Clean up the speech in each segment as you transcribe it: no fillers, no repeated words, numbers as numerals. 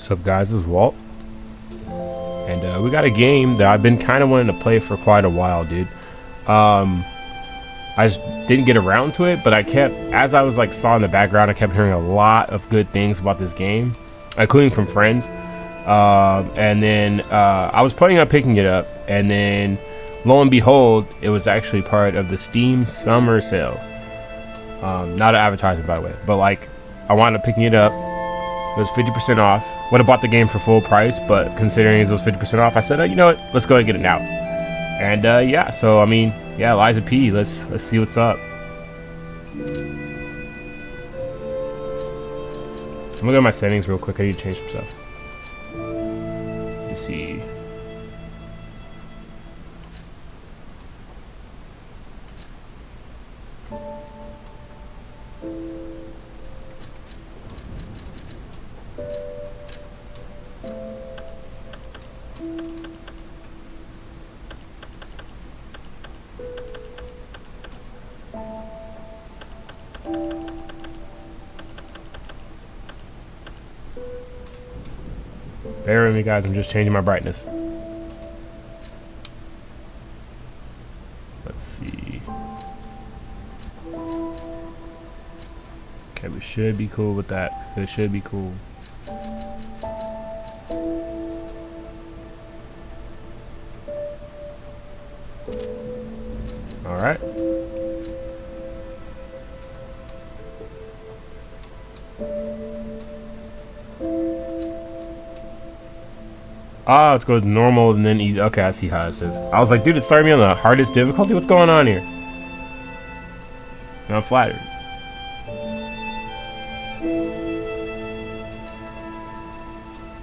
What's up, guys? This is Walt, and we got a game that I've been kind of wanting to play for quite a while, dude. I just didn't get around to it, but I kept, as I was like saw in the background, I kept hearing a lot of good things about this game, including from friends. And then I was planning on picking it up, and then lo and behold, it was actually part of the Steam summer sale. Not an advertisement, by the way, but like I wound up picking it up. It was 50% off. Would have bought the game for full price, but considering it was 50% off, I said, you know what? Let's go ahead and get it now. And yeah, so I mean, yeah, Liza P. Let's see what's up. I'm gonna go to my settings real quick. I need to change some stuff. Let's see. Bear with me, guys. I'm just changing my brightness. Let's see. Okay, we should be cool with that. It should be cool. All right. Ah, let's go to normal and then easy. Okay, I see how it says. I was like, dude, it started me on the hardest difficulty. What's going on here? And I'm flattered.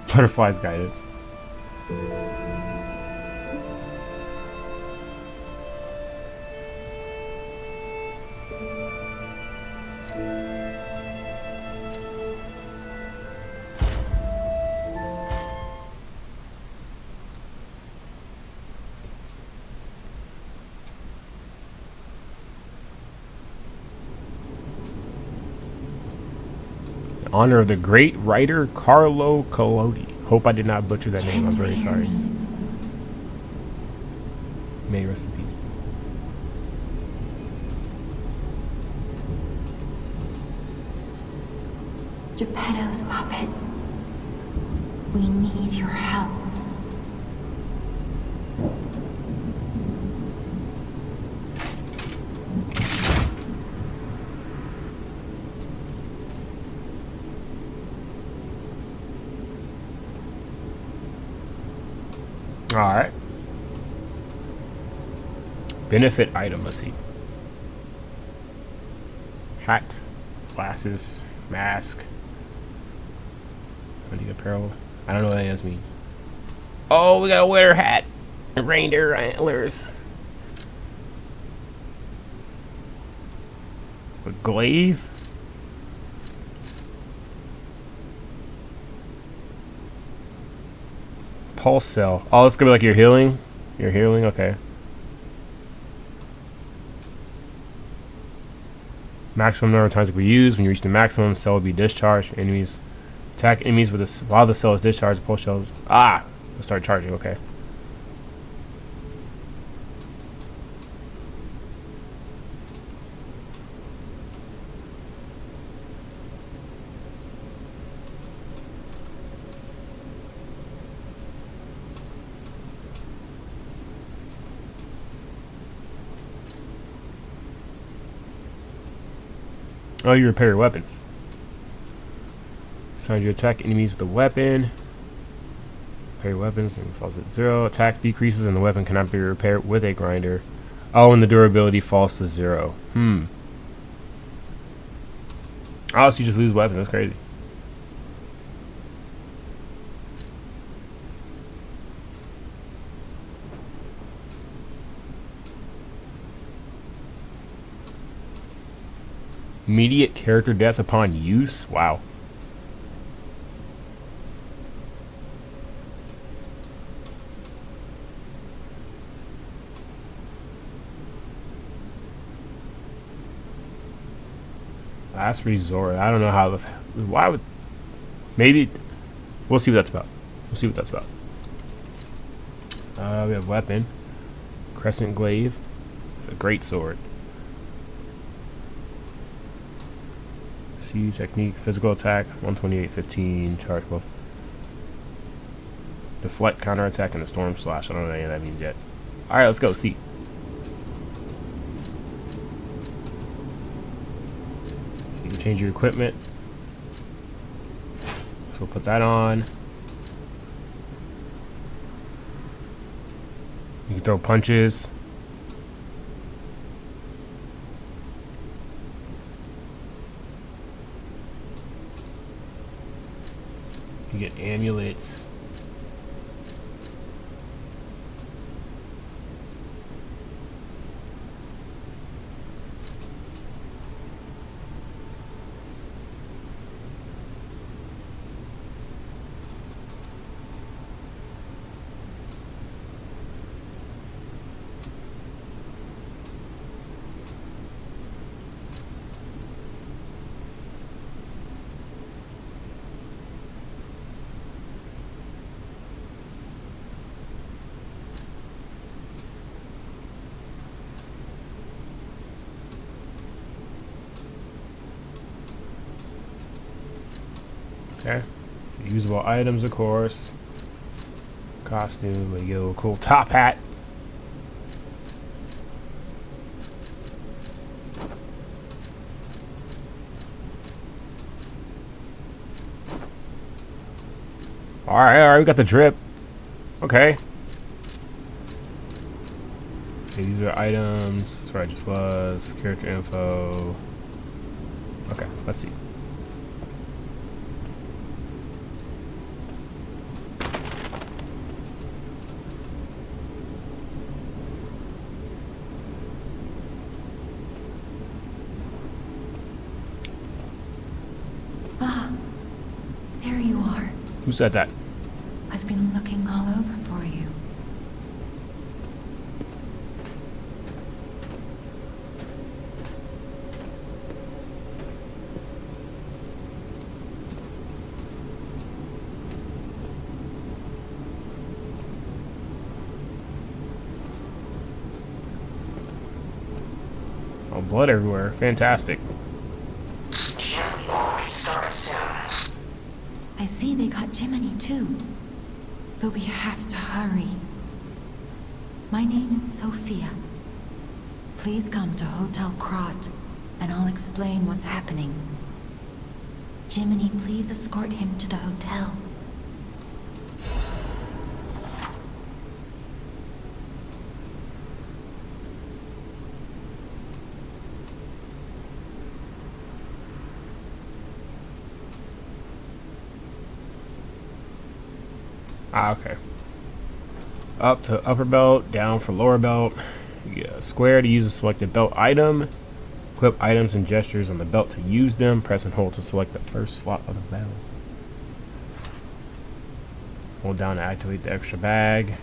Butterflies guidance. Honor of the great writer Carlo Collodi. Hope I did not butcher that name. I'm very sorry. May rest in peace. Geppetto's puppet. We need your help. Alright. Benefit item, let's see. Hat, glasses, mask. Hunting apparel. I don't know what any of this means. Oh, we got a winter hat. Reindeer antlers. A glaive. Pulse cell. Oh, it's gonna be like your healing. Your healing, okay. Maximum number of times it will be used. When you reach the maximum, cell will be discharged. Enemies attack enemies with this while the cell is discharged. The pulse cells will start charging. Okay. Oh, you repair your weapons. Sometimes you attack enemies with a weapon. Repair your weapons and it falls at 0. Attack decreases and the weapon cannot be repaired with a grinder. Oh, and the durability falls to 0. Oh, so you just lose weapons. That's crazy. Immediate character death upon use? Wow. Last resort. I don't know how. Why would? Maybe. We'll see what that's about. We'll see what that's about. We have weapon. Crescent glaive. It's a great sword. Siege technique. Physical attack. 128-15. Charge buff. Deflect, counterattack, and a storm slash. I don't know what any of that means yet. Alright, let's go. See. So you can change your equipment. So we'll put that on. You can throw punches. You get amulets. Okay. Usable items, of course. Costume, you go, cool top hat. Alright, we got the drip. Okay. Okay, these are items. That's where I just was. Character info. Okay, let's see. There you are. Who said that? I've been looking all over for you. Oh, blood everywhere. Fantastic. Jimmy will restart soon. I see they got Jiminy too. But we have to hurry. My name is Sophia. Please come to Hotel Krot, and I'll explain what's happening. Jiminy, please escort him to the hotel. Ah, okay. Up to upper belt, down for lower belt. Yeah, square to use a selected belt item. Equip items and gestures on the belt to use them. Press and hold to select the first slot of the belt. Hold down to activate the extra bag.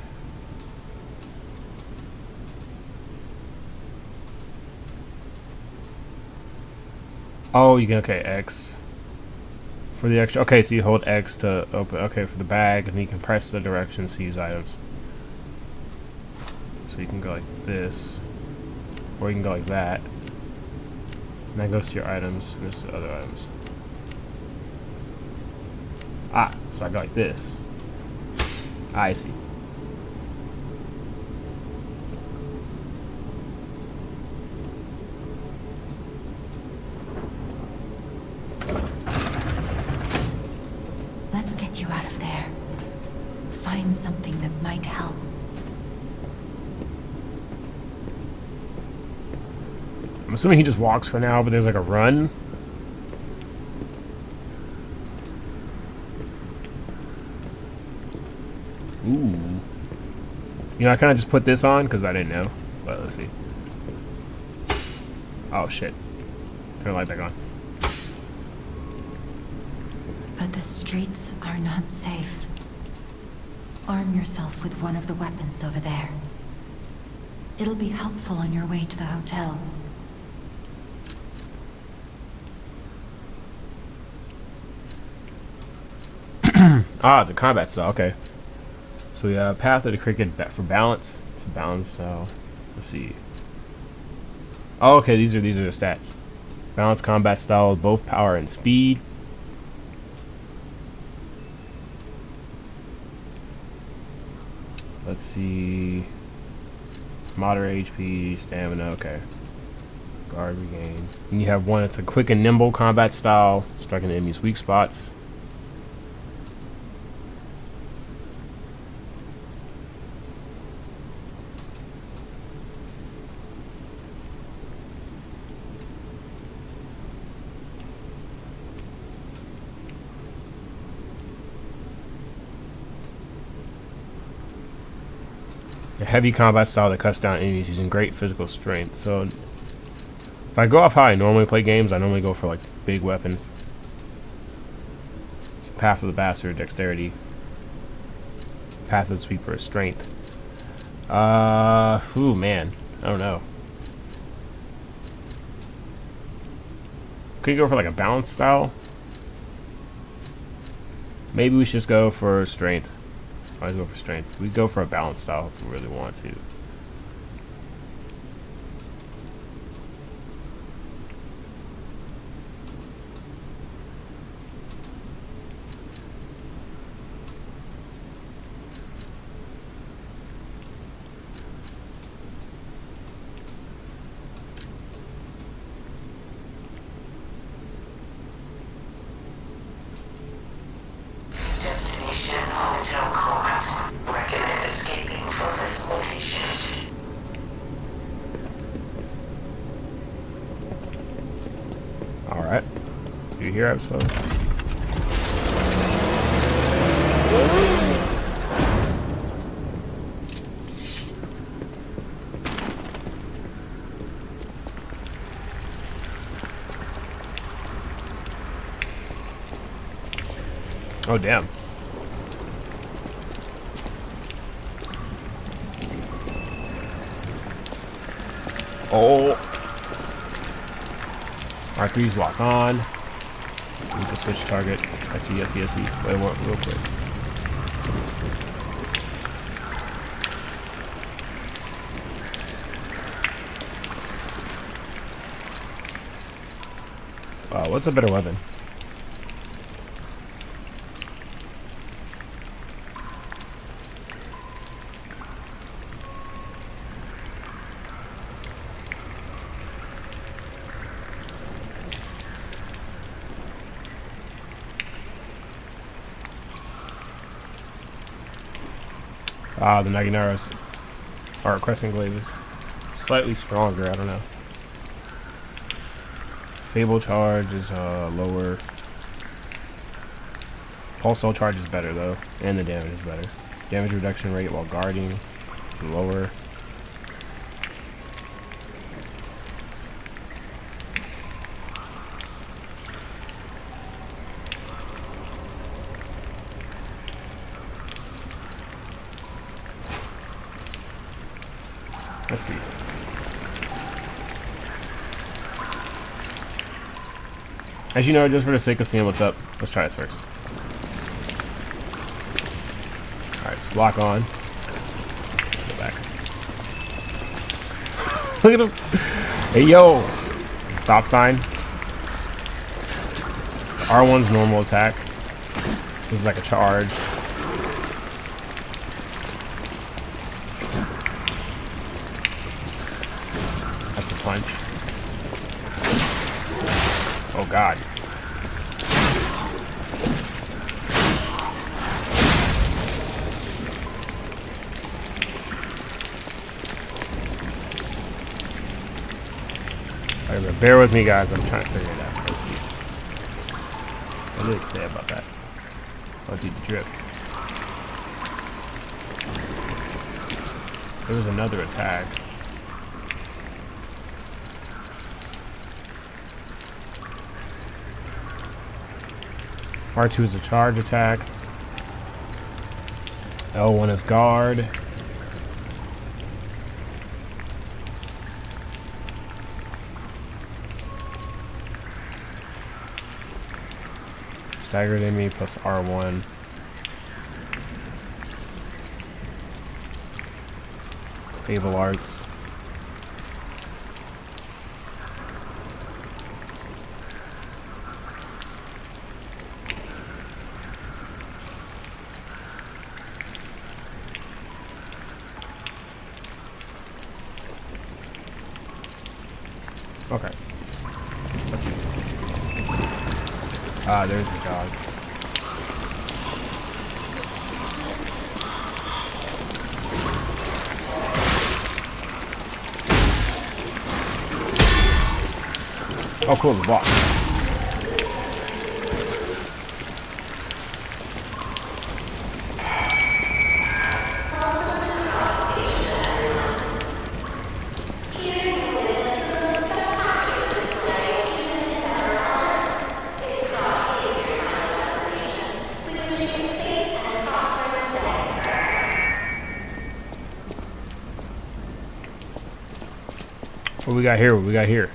Oh, you can, okay, X. For the extra, okay, so you hold X to open, okay, for the bag, and you can press the directions to use items. So you can go like this, or you can go like that. And that goes to your items, and this is the other items. Ah, so I go like this. Ah, I see. Let's get you out of there. Find something that might help. I'm assuming he just walks for now, but there's like a run. Ooh. You know, I kind of just put this on because I didn't know. But let's see. Oh, shit. Turn the light back on. But the streets are not safe. Arm yourself with one of the weapons over there. It'll be helpful on your way to the hotel. Ah, the combat style. Okay. So we have Path of the Cricket for balance. It's a balance style. Let's see. Oh, okay. These are the stats. Balance combat style, both power and speed. Let's see. Moderate HP, stamina. Okay. Guard regain. And you have one. It's a quick and nimble combat style, striking the enemy's weak spots. A heavy combat style that cuts down enemies using great physical strength. So if I go off how I normally play games, I normally go for like big weapons. Path of the Bastard, dexterity. Path of the Sweeper, strength. Ooh, man, I don't know. Could you go for like a balance style? Maybe we should just go for strength. Might go for strength. We go for a balance style if we really want to. Destination Hotel Quad. Recommend escaping from this location. Alright. You hear, I suppose. Oh, damn. Oh. R3's lock on. We can switch target. I see. Wait, real quick. What's a better weapon? The Naginaras or Crescent Glaive is slightly stronger, I don't know. Fable Charge is lower. Pulsar Charge is better though, and the damage is better. Damage reduction rate while guarding is lower. Let's see. As you know, just for the sake of seeing what's up, let's try this first. Alright, let's lock on. Go back. Look at him. Hey, yo. Stop sign. R1's normal attack. This is like a charge. That's a punch. Oh god. Alright, bear with me guys, I'm trying to figure it out. Let's see. What did it say about that? Oh dude, the drip. There was another attack. R2 is a charge attack. L1 is guard. Staggered enemy plus R1. Able Arts. Okay. Let's see. Ah, there's the dog. Oh, cool, the boss. What we got here? What we got here?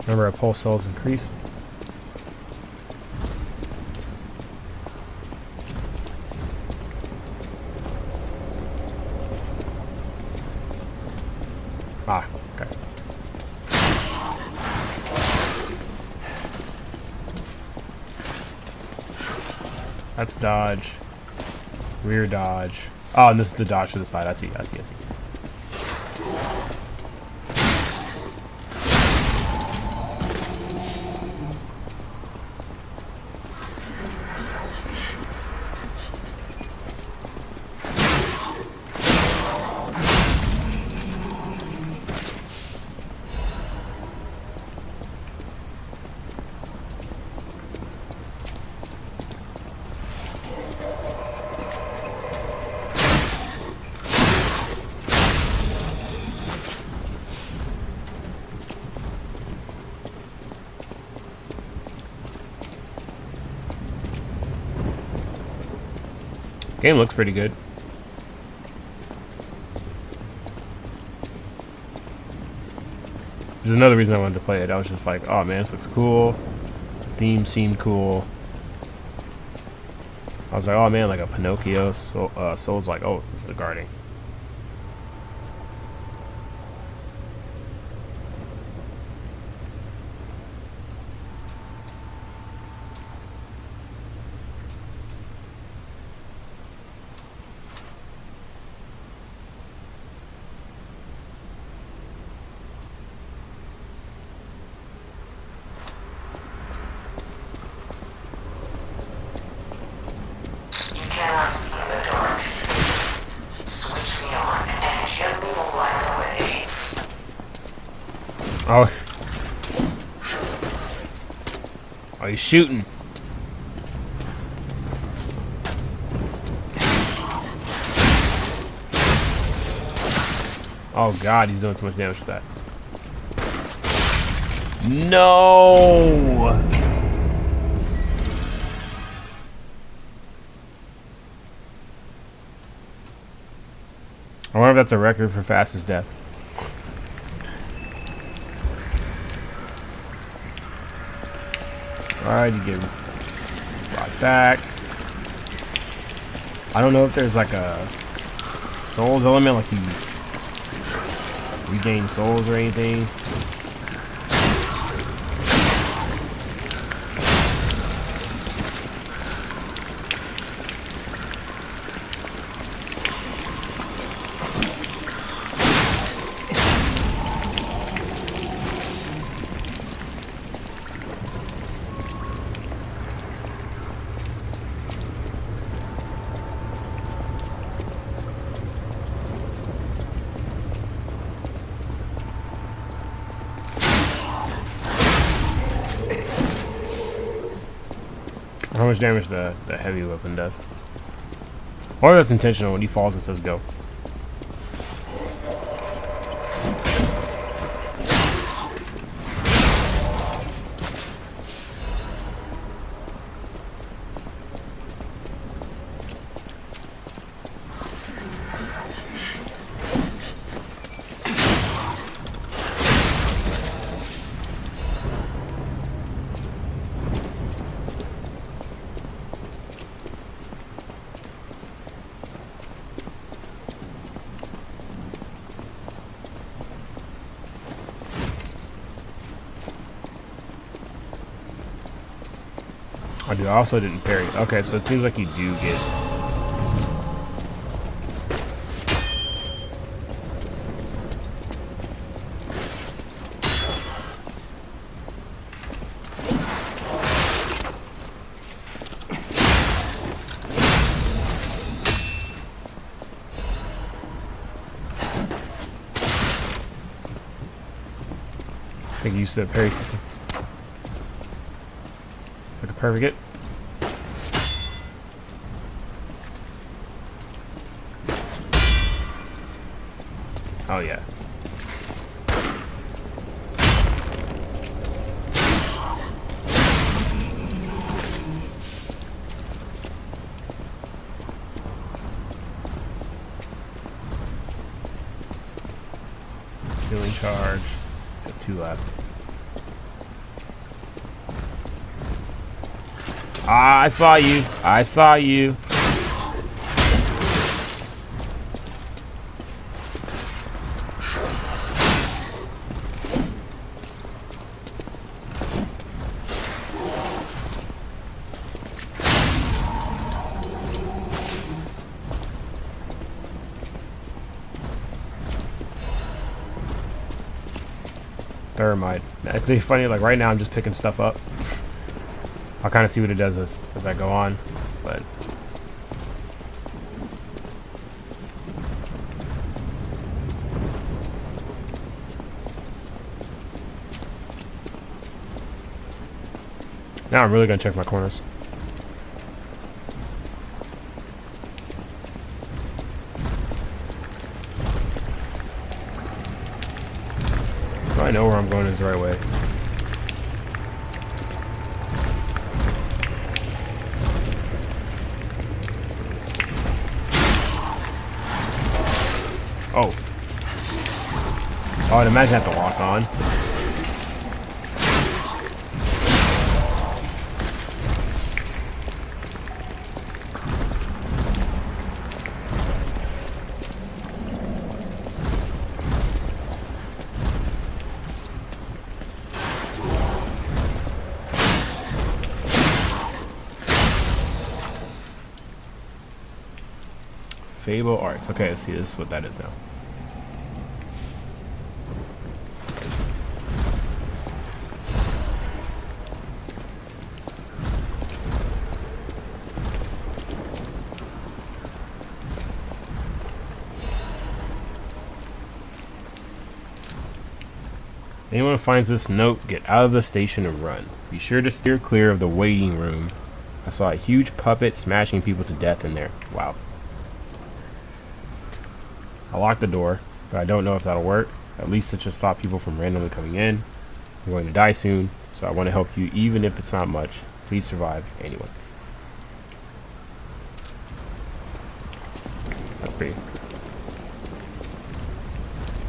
Number of pulse cells increased. Ah, okay. That's dodge. Rear dodge. Oh, and this is the dodge to the side. I see. Game looks pretty good. There's another reason I wanted to play it. I was just like, oh man, this looks cool. The theme seemed cool. I was like, oh man, like a Pinocchio. Soul's like, oh, this is the guarding. Cannot see in the dark. Switch me on and gently light away. Oh. Oh, he's shooting. Oh god, he's doing so much damage with that. No! I wonder if that's a record for fastest death. Alright, you get brought back. I don't know if there's like a souls element, like you regain souls or anything. How much damage the heavy weapon does. Or that's intentional. When he falls, it says go. I do. I also didn't parry. Okay, so it seems like you do get. I think you used to the parry system. Like a perfect hit. Oh yeah. Healing charge. Got 2 left. Ah, I saw you. I saw you. Thermite. It's really funny, like right now I'm just picking stuff up. I'll kind of see what it does as I go on, but now I'm really gonna check my corners. So I know where I'm going is the right way. Oh. Oh, I'd imagine I have to lock on. Fable Arts. Okay, let's see, this is what that is now. Anyone who finds this note, get out of the station and run. Be sure to steer clear of the waiting room. I saw a huge puppet smashing people to death in there. Wow. I locked the door, but I don't know if that'll work. At least it should stop people from randomly coming in. I'm going to die soon, so I want to help you even if it's not much. Please survive, anyone. That's pretty.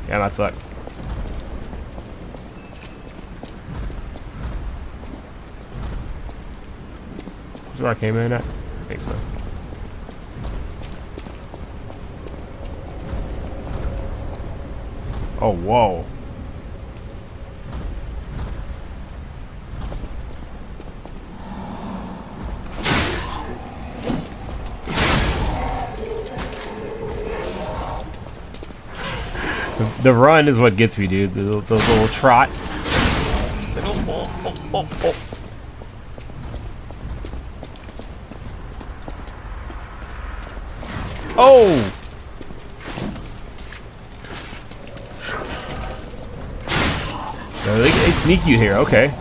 Yeah, that sucks. Is where I came in at? I think so. Oh, whoa. The run is what gets me, dude. The little trot. Oh! So they sneak you here, okay.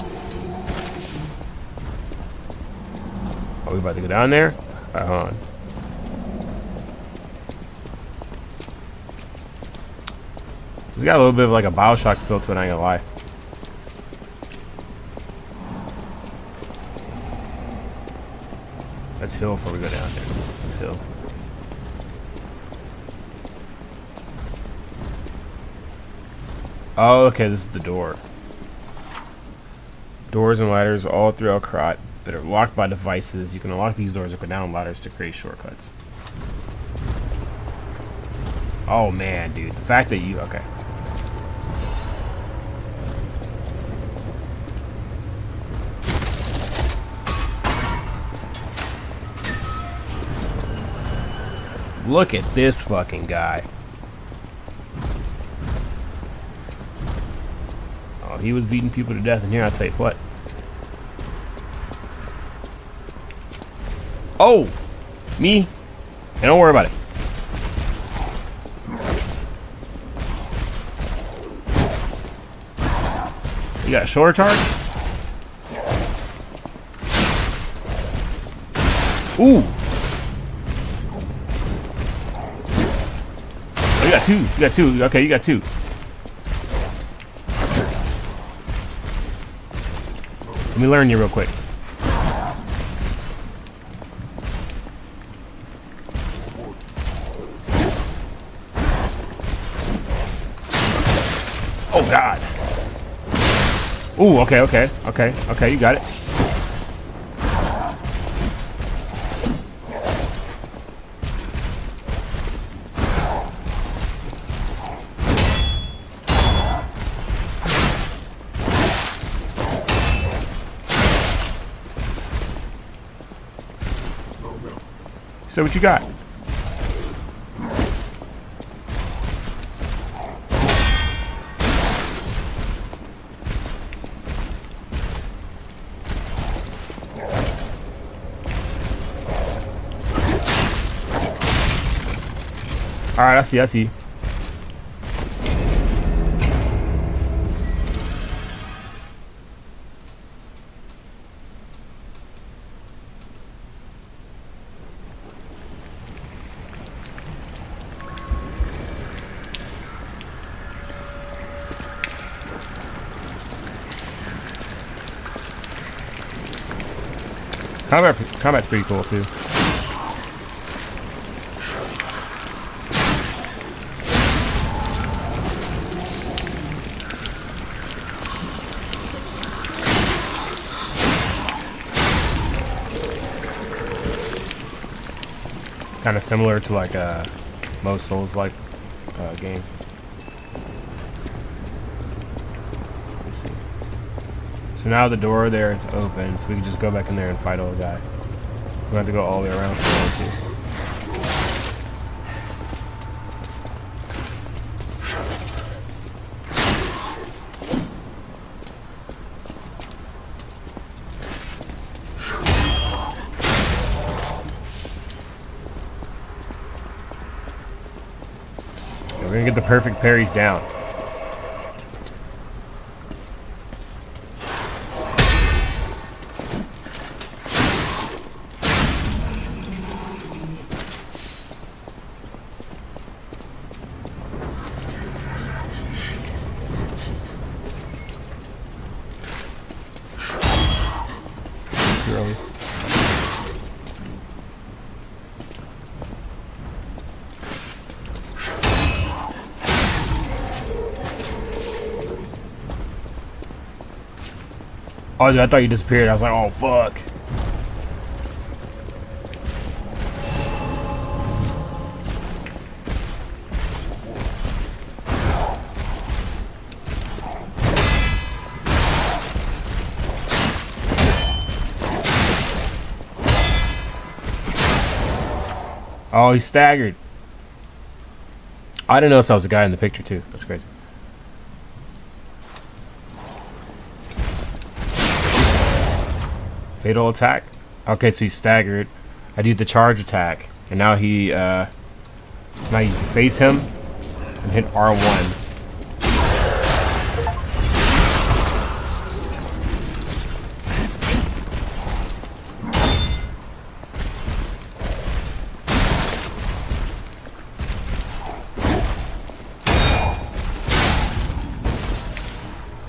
Are we about to go down there? Alright, hold on. It's got a little bit of like a Bioshock feel to it, I ain't gonna lie. Let's heal before we go down there. Let's heal. Oh, okay, this is the door. Doors and ladders all throughout Krot that are locked by devices. You can unlock these doors or go down ladders to create shortcuts. Oh man, dude. The fact that you... Okay. Look at this fucking guy. Oh, he was beating people to death in here, I'll tell you what. Oh! Me? And don't worry about it. You got a shoulder charge? Ooh! Oh, you got two. You got two. Okay, you got two. Let me learn you real quick. Oh God. Ooh, okay, you got it. So what you got? All right, I see. Combat's pretty cool too. Kind of similar to like most Souls-like games. Let's see. So now the door there is open, so we can just go back in there and fight old guy. We don't have to go all the way around if we want to. We're gonna get the perfect parries down. Really? Oh, dude, I thought you disappeared. I was like, oh, fuck. Oh, he's staggered. I didn't notice that was a guy in the picture, too. That's crazy. Fatal attack. Okay, so he's staggered. I do the charge attack, and now he now you face him and hit R1.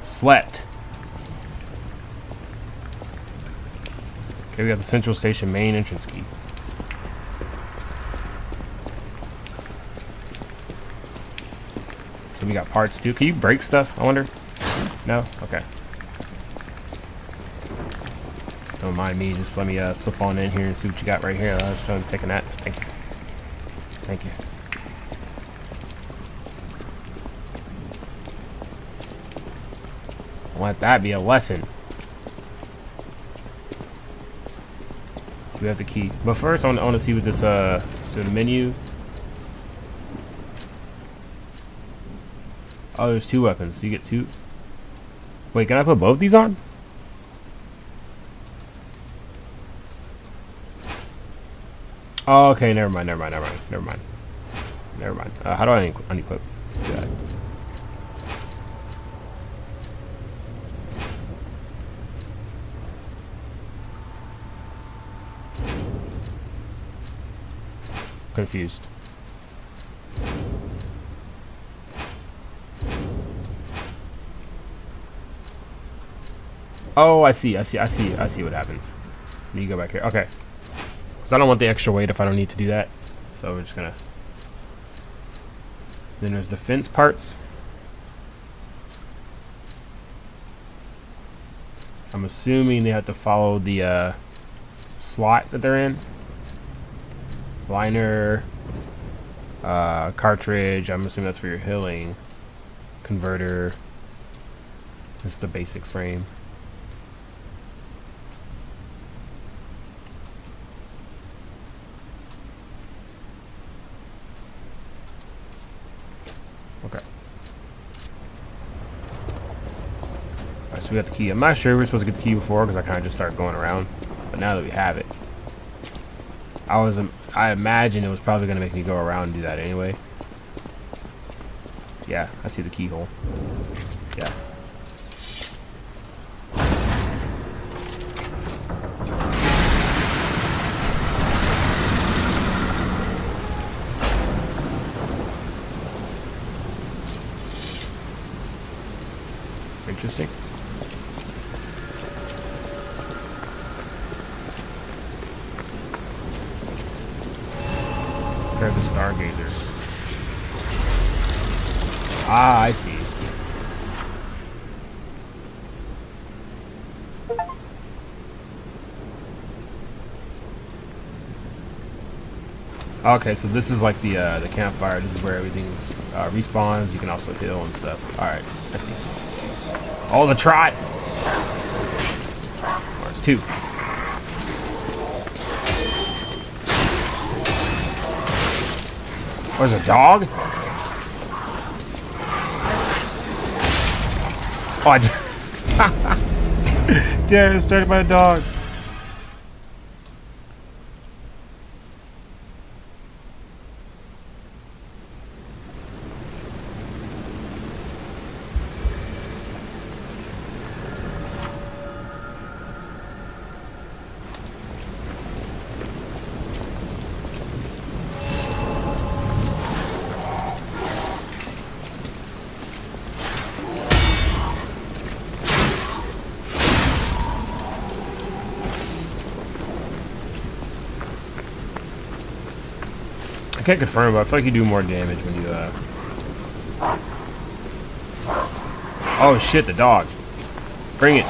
Slept. Okay, we got the Central Station main entrance key. So we got parts too. Can you break stuff, I wonder? No? Okay. Don't mind me, just let me slip on in here and see what you got right here. I was trying to take a nap. Thank you. Thank you. Let that be a lesson. We have the key. But first, I want to see what this, so the menu. Oh, there's 2 weapons. You get 2. Wait, can I put both these on? Oh, okay, never mind. How do I unequip that? Confused. Oh, I see what happens. Let me go back here. Okay. Because I don't want the extra weight if I don't need to do that. So we're just gonna... Then there's defense parts. I'm assuming they have to follow the slot that they're in. Liner, cartridge. I'm assuming that's for your healing. Converter. This is the basic frame. Okay. Alright, so we got the key. I'm not sure we were supposed to get the key before because I kind of just started going around. But now that we have it, I imagine it was probably going to make me go around and do that anyway. Yeah, I see the keyhole. Yeah. Interesting. There's the stargazer. Ah, I see. Okay, so this is like the campfire. This is where everything respawns. You can also heal and stuff. All right, I see. Oh, the trot. Oh, there's 2. There's a dog? Oh, I yeah, it's started by a dog. I can't confirm, but I feel like you do more damage when you Oh shit, the dog. Bring it.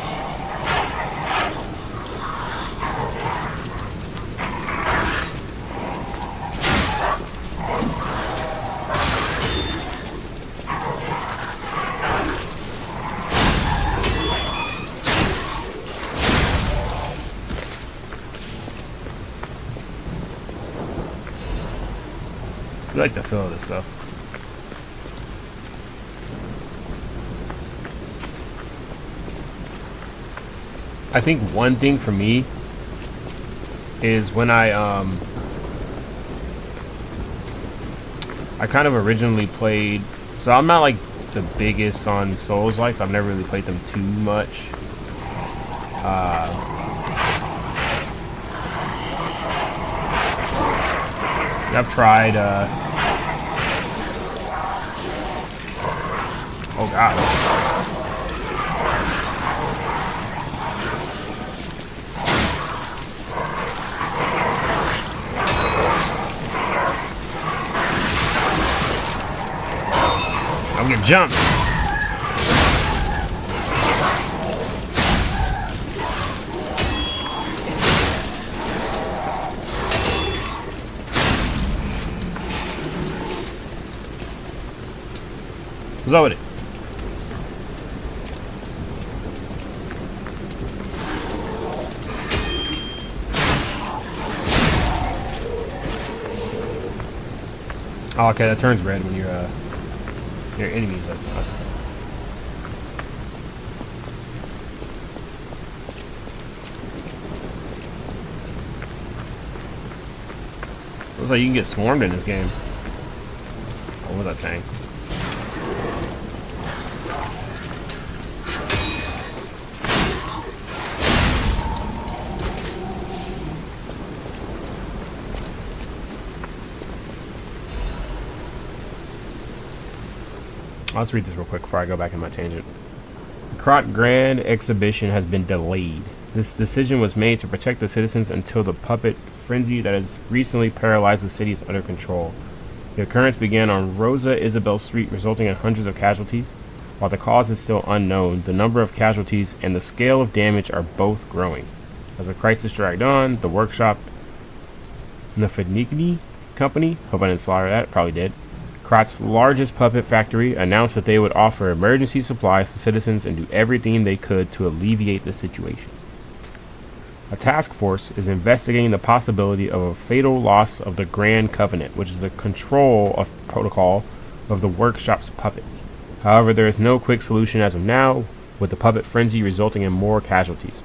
I like the feel of this stuff. I think one thing for me is when I kind of originally played, so I'm not like the biggest on Souls-likes. I've never really played them too much. I've tried oh god. I'm getting jumped. What's up with it? Oh, okay, that turns red when you're They're enemies, that's us. Looks like you can get swarmed in this game. Oh, what was I saying? Let's read this real quick before I go back in my tangent. The Krot Grand Exhibition has been delayed. This decision was made to protect the citizens until the puppet frenzy that has recently paralyzed the city is under control. The occurrence began on Rosa Isabel Street, resulting in hundreds of casualties. While the cause is still unknown, the number of casualties and the scale of damage are both growing. As the crisis dragged on, the workshop Nafenigni Company, hope I didn't slaughter that, probably did, Krot's largest puppet factory, announced that they would offer emergency supplies to citizens and do everything they could to alleviate the situation. A task force is investigating the possibility of a fatal loss of the Grand Covenant, which is the control of protocol of the workshop's puppets. However, there is no quick solution as of now, with the puppet frenzy resulting in more casualties.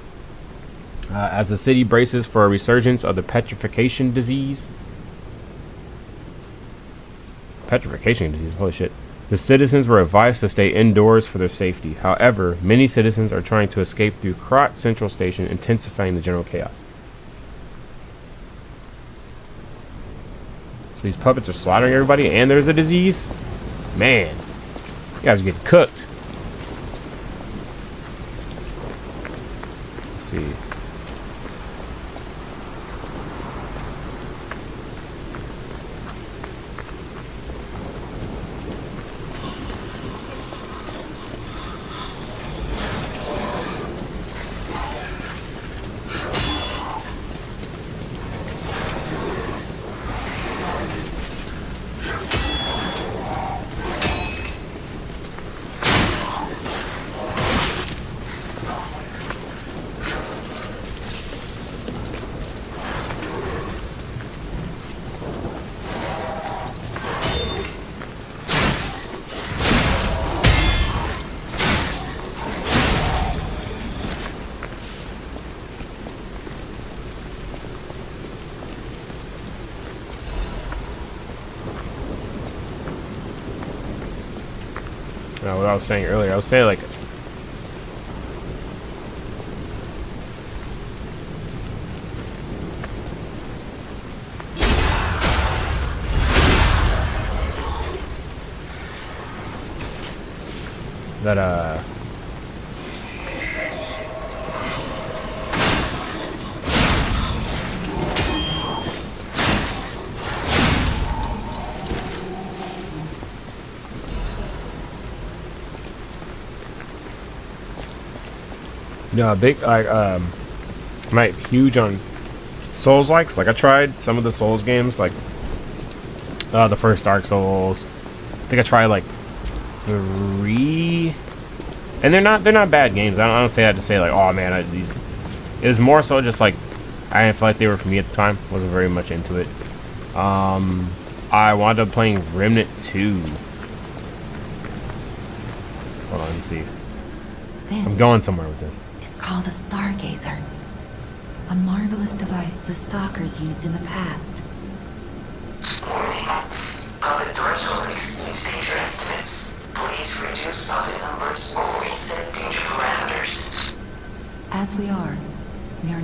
As the city braces for a resurgence of the petrification disease, holy shit. The citizens were advised to stay indoors for their safety. However, many citizens are trying to escape through Krot Central Station, intensifying the general chaos. So these puppets are slaughtering everybody, and there's a disease? Man, you guys are getting cooked. Let's see. What I was saying earlier, I was saying like that big I'm not huge on Souls likes. Like I tried some of the Souls games, like the first Dark Souls. I think I tried like 3, and they're not bad games. I don't say that to say like, oh man, it was more so just like I didn't feel like they were for me at the time. Wasn't very much into it. I wound up playing Remnant 2. Hold on, let's see. I'm going somewhere with this. Is called a Stargazer. A marvelous device the Stalkers used in the past. Warning. Puppet threshold exceeds danger estimates. Please reduce puppet numbers or reset danger parameters. As we are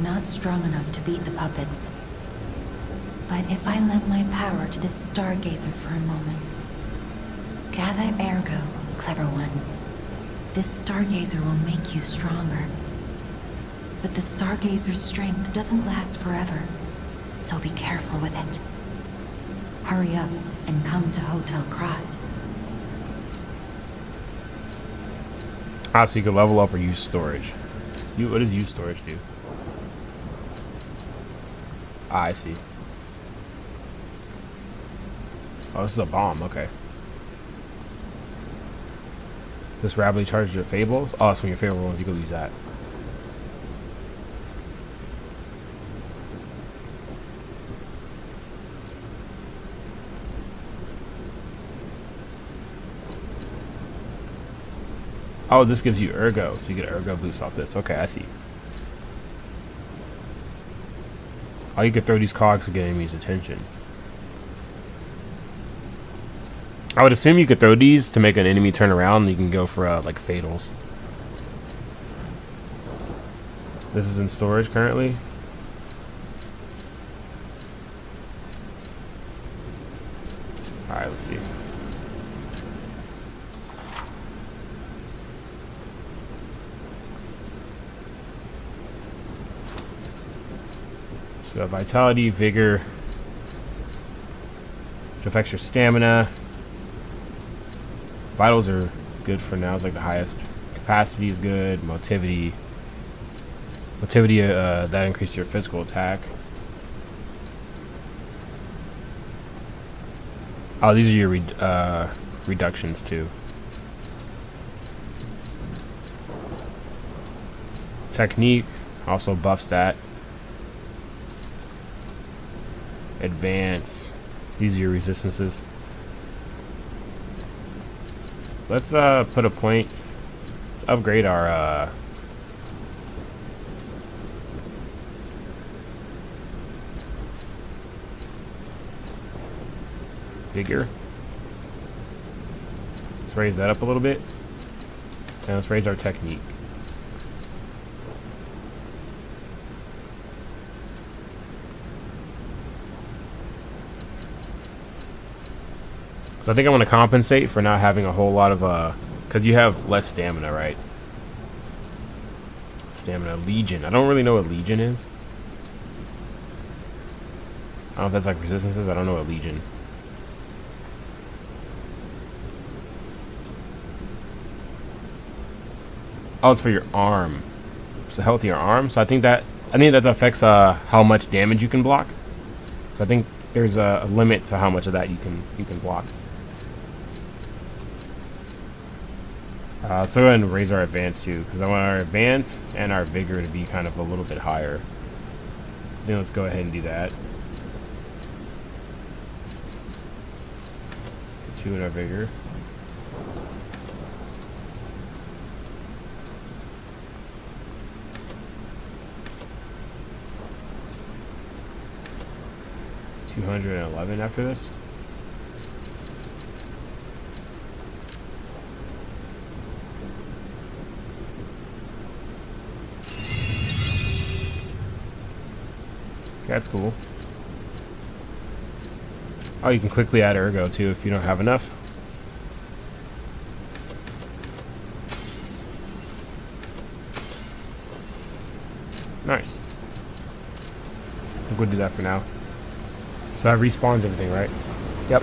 not strong enough to beat the puppets. But if I lend my power to this Stargazer for a moment. Gather ergo, clever one. This Stargazer will make you stronger. But the Stargazer's strength doesn't last forever, so be careful with it. Hurry up and come to Hotel Krot. So you can level up or use storage. What does use storage do? I see. Oh, this is a bomb, okay. This rapidly charges your fables? Oh, it's from your favorite ones, you can use that. Oh, this gives you ergo, so you get ergo boost off this. Okay, I see. Oh, you could throw these cogs to get enemies' attention. I would assume you could throw these to make an enemy turn around, and you can go for like fatals. This is in storage currently. Alright, let's see. So vitality, vigor, which affects your stamina. Vitals are good for now. It's like the highest. Capacity is good. Motivity. Motivity, that increases your physical attack. Oh, these are your reductions too. Technique also buffs that. Advance. These are your resistances. Let's put a point. Let's upgrade our vigor. Let's raise that up a little bit. And let's raise our technique. So I think I'm going to compensate for not having a whole lot of because you have less stamina, right? Stamina. Legion. I don't really know what Legion is. I don't know if that's like resistances. I don't know what Legion. Oh, it's for your arm. It's a healthier arm. So I think that affects how much damage you can block. So I think there's a limit to how much of that you can block. Let's go ahead and raise our advance too, because I want our advance and our vigor to be kind of a little bit higher. Then let's go ahead and do that. 2 in our vigor. $211 after this. That's cool. Oh, you can quickly add ergo too if you don't have enough. Nice. I think we'll do that for now. So that respawns everything, right? Yep.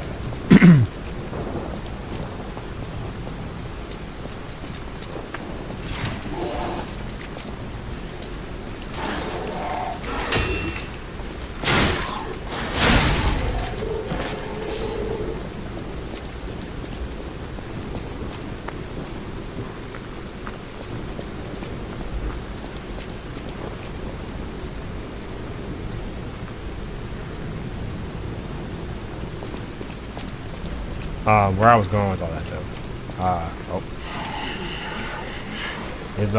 Where I was going with all that though. Is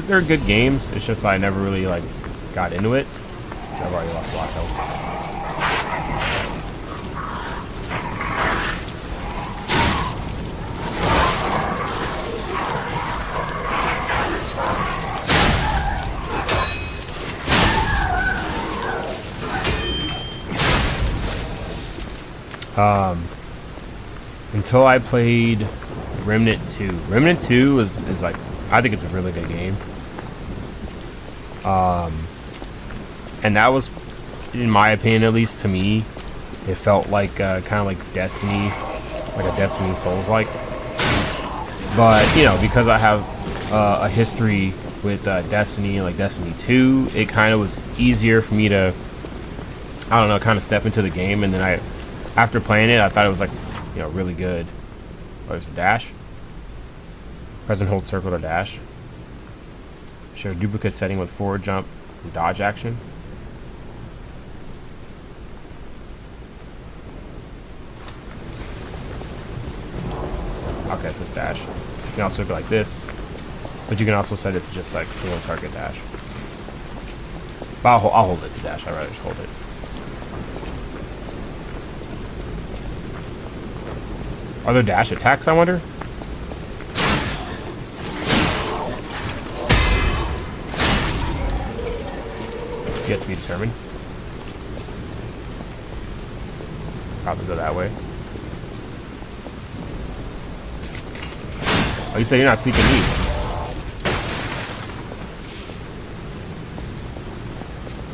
they're good games. It's just I never really like got into it. I've already lost a lot of health. Until I played Remnant 2. Remnant 2 is like, I think it's a really good game. And that was, in my opinion, at least to me, it felt like kind of like Destiny, like a Destiny Souls-like. But you know, because I have a history with Destiny, like Destiny 2, it kind of was easier for me to I don't know, kind of step into the game. And then after playing it, I thought it was like, you know, really good. Oh, there's a dash. Press and hold circle to dash. Share duplicate setting with forward jump and dodge action. Okay, so it's dash. You can also go like this, but you can also set it to just like single target dash. But I'll hold it to dash. I'd rather just hold it. Are there dash attacks, I wonder? Yet to be determined. Probably go that way. Oh, you say you're not sneaking me.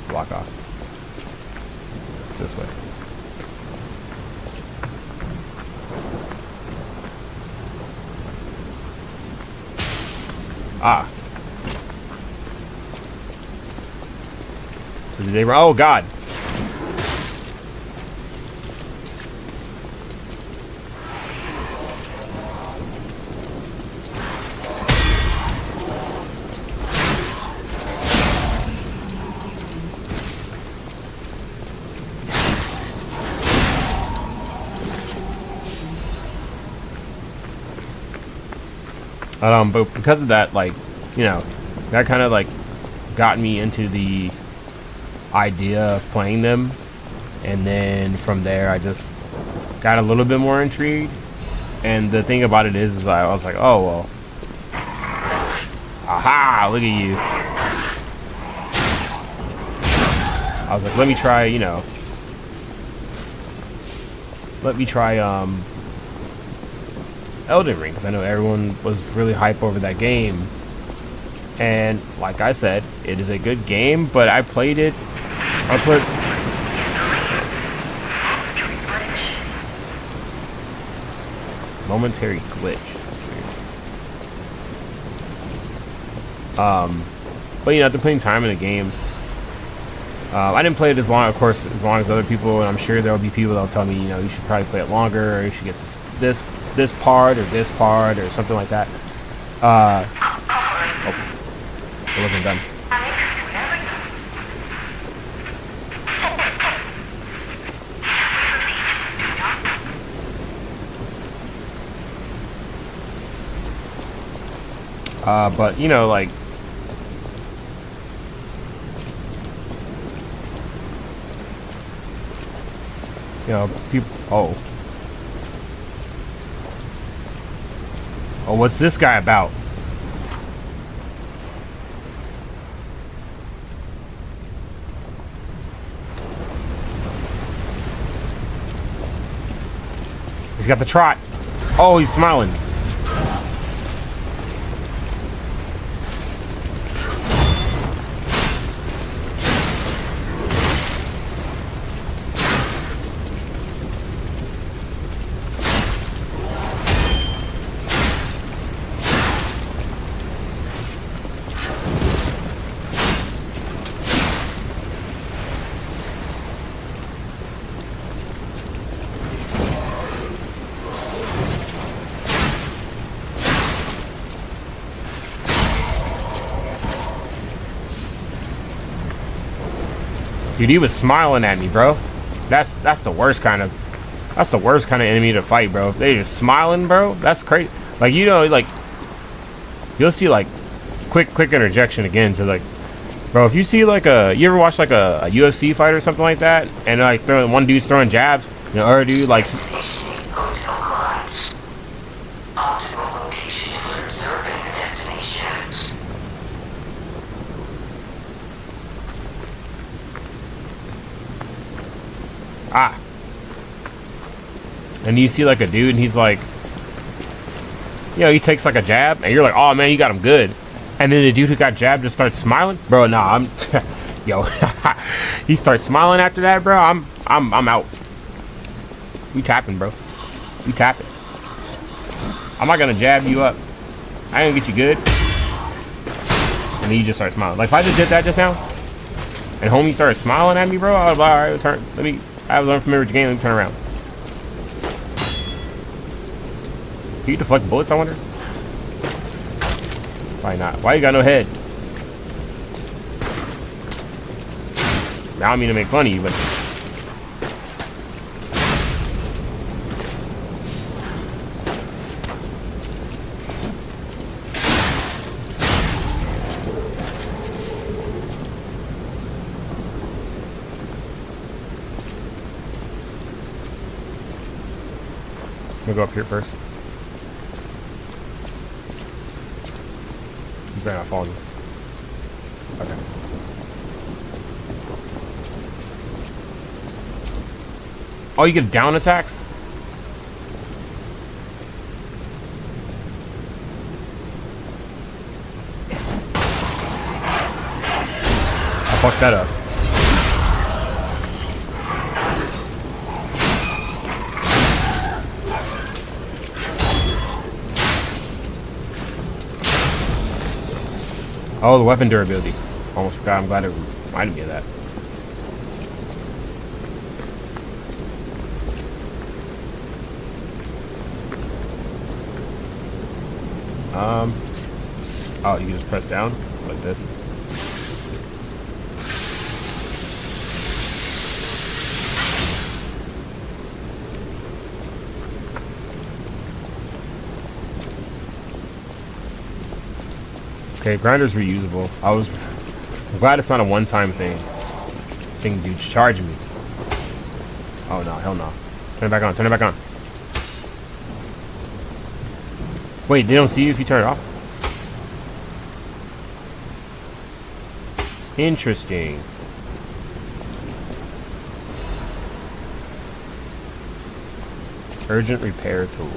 Block off. It's this way. Ah. So did they? Oh God. But because of that, like, you know, that kind of like got me into the idea of playing them, and then from there I just got a little bit more intrigued. And the thing about it is I was like, oh well, aha, look at you. I was like, let me try, you know, Elden Ring, because I know everyone was really hype over that game. And like I said, it is a good game, but I played it. I put momentary glitch. But you know, after putting time in the game, I didn't play it as long, of course, as long as other people, and I'm sure there'll be people that'll tell me, you know, you should probably play it longer, or you should get this part or something like that. Oh, it wasn't done. But you know, like, you know, people. Oh, what's this guy about? He's got the trot. Oh, he's smiling. Dude, he was smiling at me, bro. That's the worst kind of enemy to fight, bro. If they just smiling, bro, that's crazy. Like, you know, like, you'll see like quick interjection again to like, bro, if you see like you ever watch like a UFC fight or something like that, and like one dude's throwing jabs, and the other dude like, optimal location for observing the destination. ah. And you see like a dude and he's like, you know, he takes like a jab and you're like, oh man, you got him good. And then the dude who got jabbed just starts smiling. Bro, nah, I'm yo, he starts smiling after that, bro. I'm out. We tapping, bro. We tapping. I'm not gonna jab you up. I ain't gonna get you good. And then you just start smiling. Like if I just did that just now, And homie started smiling at me, bro. I was like, all right, turn. I was unfamiliar with the game. Let me turn around. Can you deflect bullets, I wonder? Probably not. Why you got no head? I don't mean to make fun of you, but... I'm gonna go up here first. You better not fall on me. Okay. Oh, you get down attacks? I fucked that up. Oh, the weapon durability. Almost forgot. I'm glad it reminded me of that. Oh, you can just press down like this. Okay, grinder's reusable. I'm glad it's not a one-time thing. Thing dude's charging me. Oh no, hell no. Turn it back on, turn it back on. Wait, they don't see you if you turn it off? Interesting. Urgent repair tool.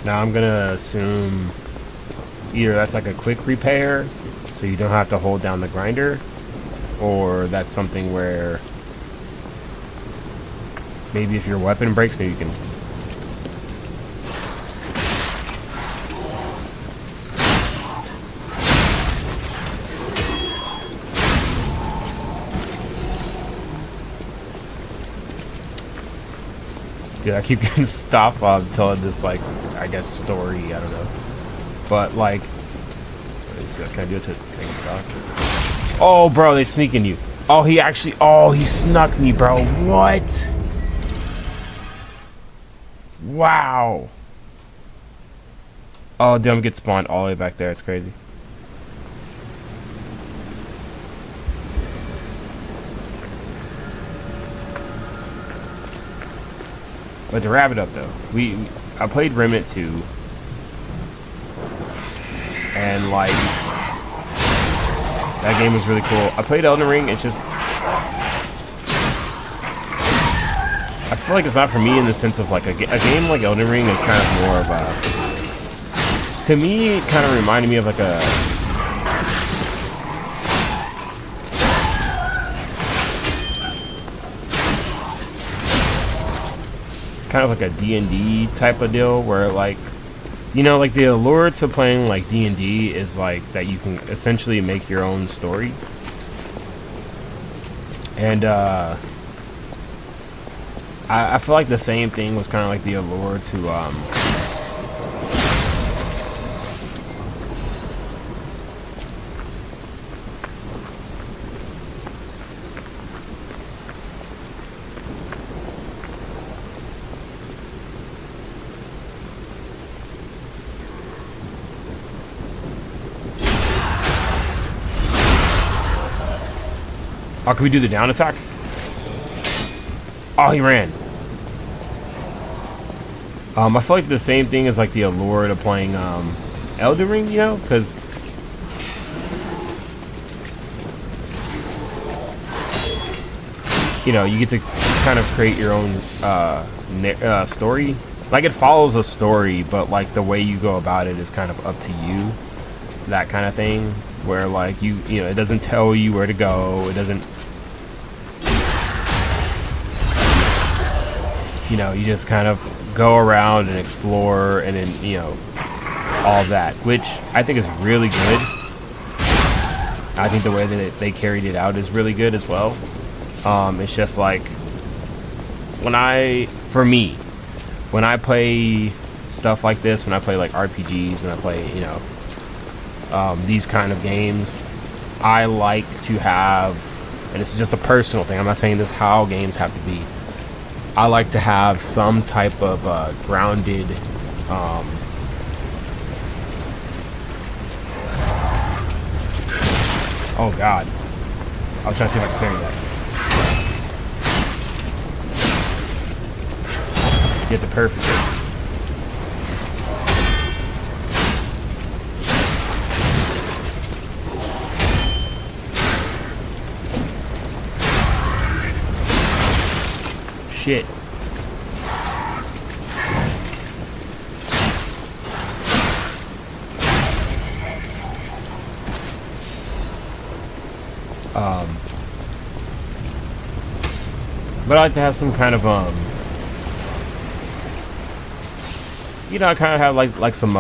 Now I'm gonna assume either that's like a quick repair, so you don't have to hold down the grinder, or that's something where maybe if your weapon breaks, maybe you can. Dude, I keep getting stopped while I'm telling this, like, I guess story, I don't know. But, like, can I do it to, can I talk? Oh, bro, they sneaking you. Oh, he snuck me, bro. What? Wow. Oh, damn, get spawned all the way back there. It's crazy. But to wrap it up, though, I played Remnant 2, and like that game was really cool. I played Elden Ring. It's just I feel like it's not for me in the sense of like a game like Elden Ring is kind of more of a, to me, it kind of reminded me of like a kind of like a D&D type of deal where, like, you know, like the allure to playing like D&D is like that you can essentially make your own story. And I feel like the same thing was kind of like the allure to oh, can we do the down attack? Oh, he ran. I feel like the same thing is like the allure to playing Elden Ring, you know, because you know, you get to kind of create your own story. Like, it follows a story, but like the way you go about it is kind of up to you. It's that kind of thing where like you know, it doesn't tell you where to go. It doesn't, you know, you just kind of go around and explore and then, you know, all that, which I think is really good. I think the way that they carried it out is really good as well. It's just like for me, when I play stuff like this, when I play like RPGs, and I play, these kind of games, I like to have, and it's just a personal thing, I'm not saying this is how games have to be, I like to have some type of grounded oh god, I was trying to see if I could carry that. Get the perfect hit. Shit. But I like to have some kind of I kind of have like some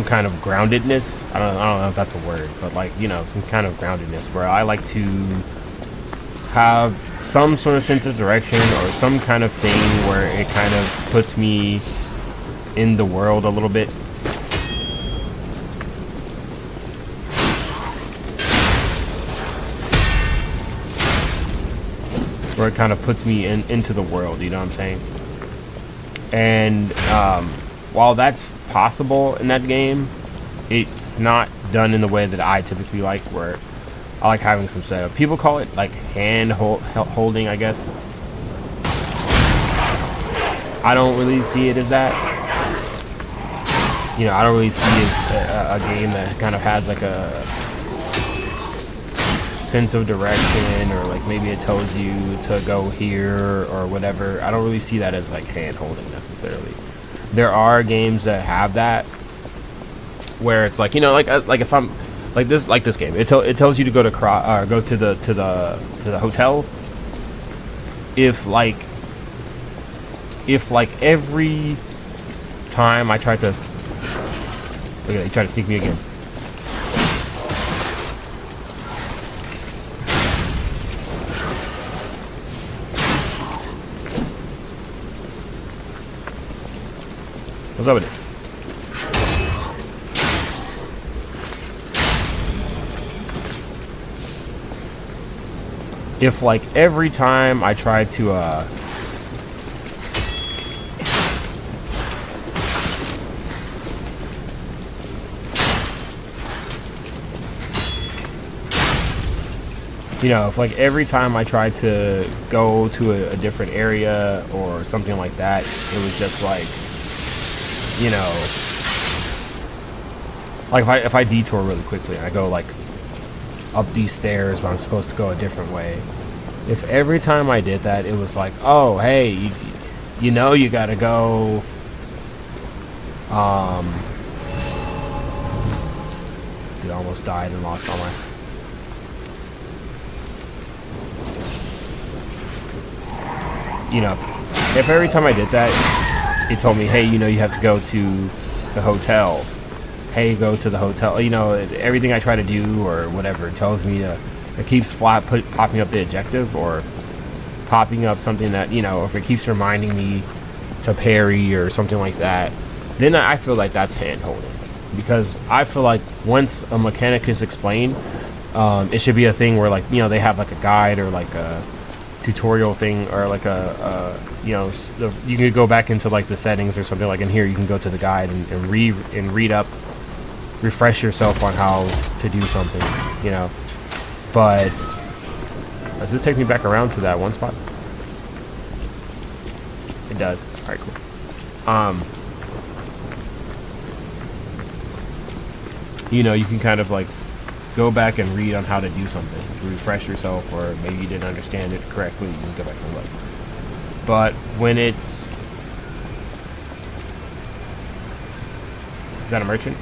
kind of groundedness. I don't know if that's a word, but like, some kind of groundedness where I like to have some sort of sense of direction or some kind of thing where it kind of puts me in the world a little bit. Where it kind of puts me into the world, you know what I'm saying? And while that's possible in that game, it's not done in the way that I typically like, where I like having some setup. People call it like hand holding, I guess. I don't really see it as that. I don't really see a game that kind of has like a sense of direction, or like maybe it tells you to go here or whatever. I don't really see that as like hand holding necessarily. There are games that have that, where it's like, like if I'm like this game, it tells you to go to the hotel. If every time I try to, okay, he tried to sneak me again. What's up with it? If like every time I try to if like every time I tried to go to a different area or something like that, it was just like, like if I detour really quickly and I go like up these stairs but I'm supposed to go a different way, if every time I did that it was like, oh hey, you gotta go dude, I almost died and lost all my, if every time I did that it told me, hey, you have to go to the hotel. Hey, go to the hotel. Everything I try to do or whatever, it tells me it keeps popping up the objective, or popping up something that, if it keeps reminding me to parry or something like that, then I feel like that's hand holding. Because I feel like once a mechanic is explained, it should be a thing where like, they have like a guide or like a tutorial thing, or like you can go back into like the settings or something, like in here you can go to the guide and read up, refresh yourself on how to do something, but does this take me back around to that one spot? It does. All right, cool. You can kind of like go back and read on how to do something to refresh yourself, or maybe you didn't understand it correctly, you can go back and look. But when it's, is that a merchant?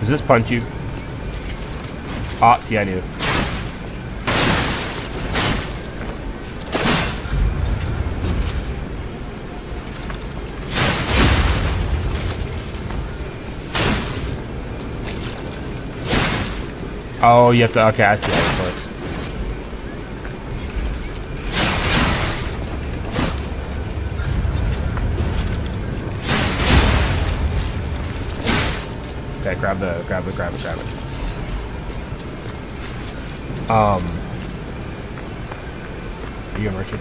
Does this punch you? Ah, see, I knew. Oh, you have to. Okay, I see how it works. Okay, grab it. Are you a merchant?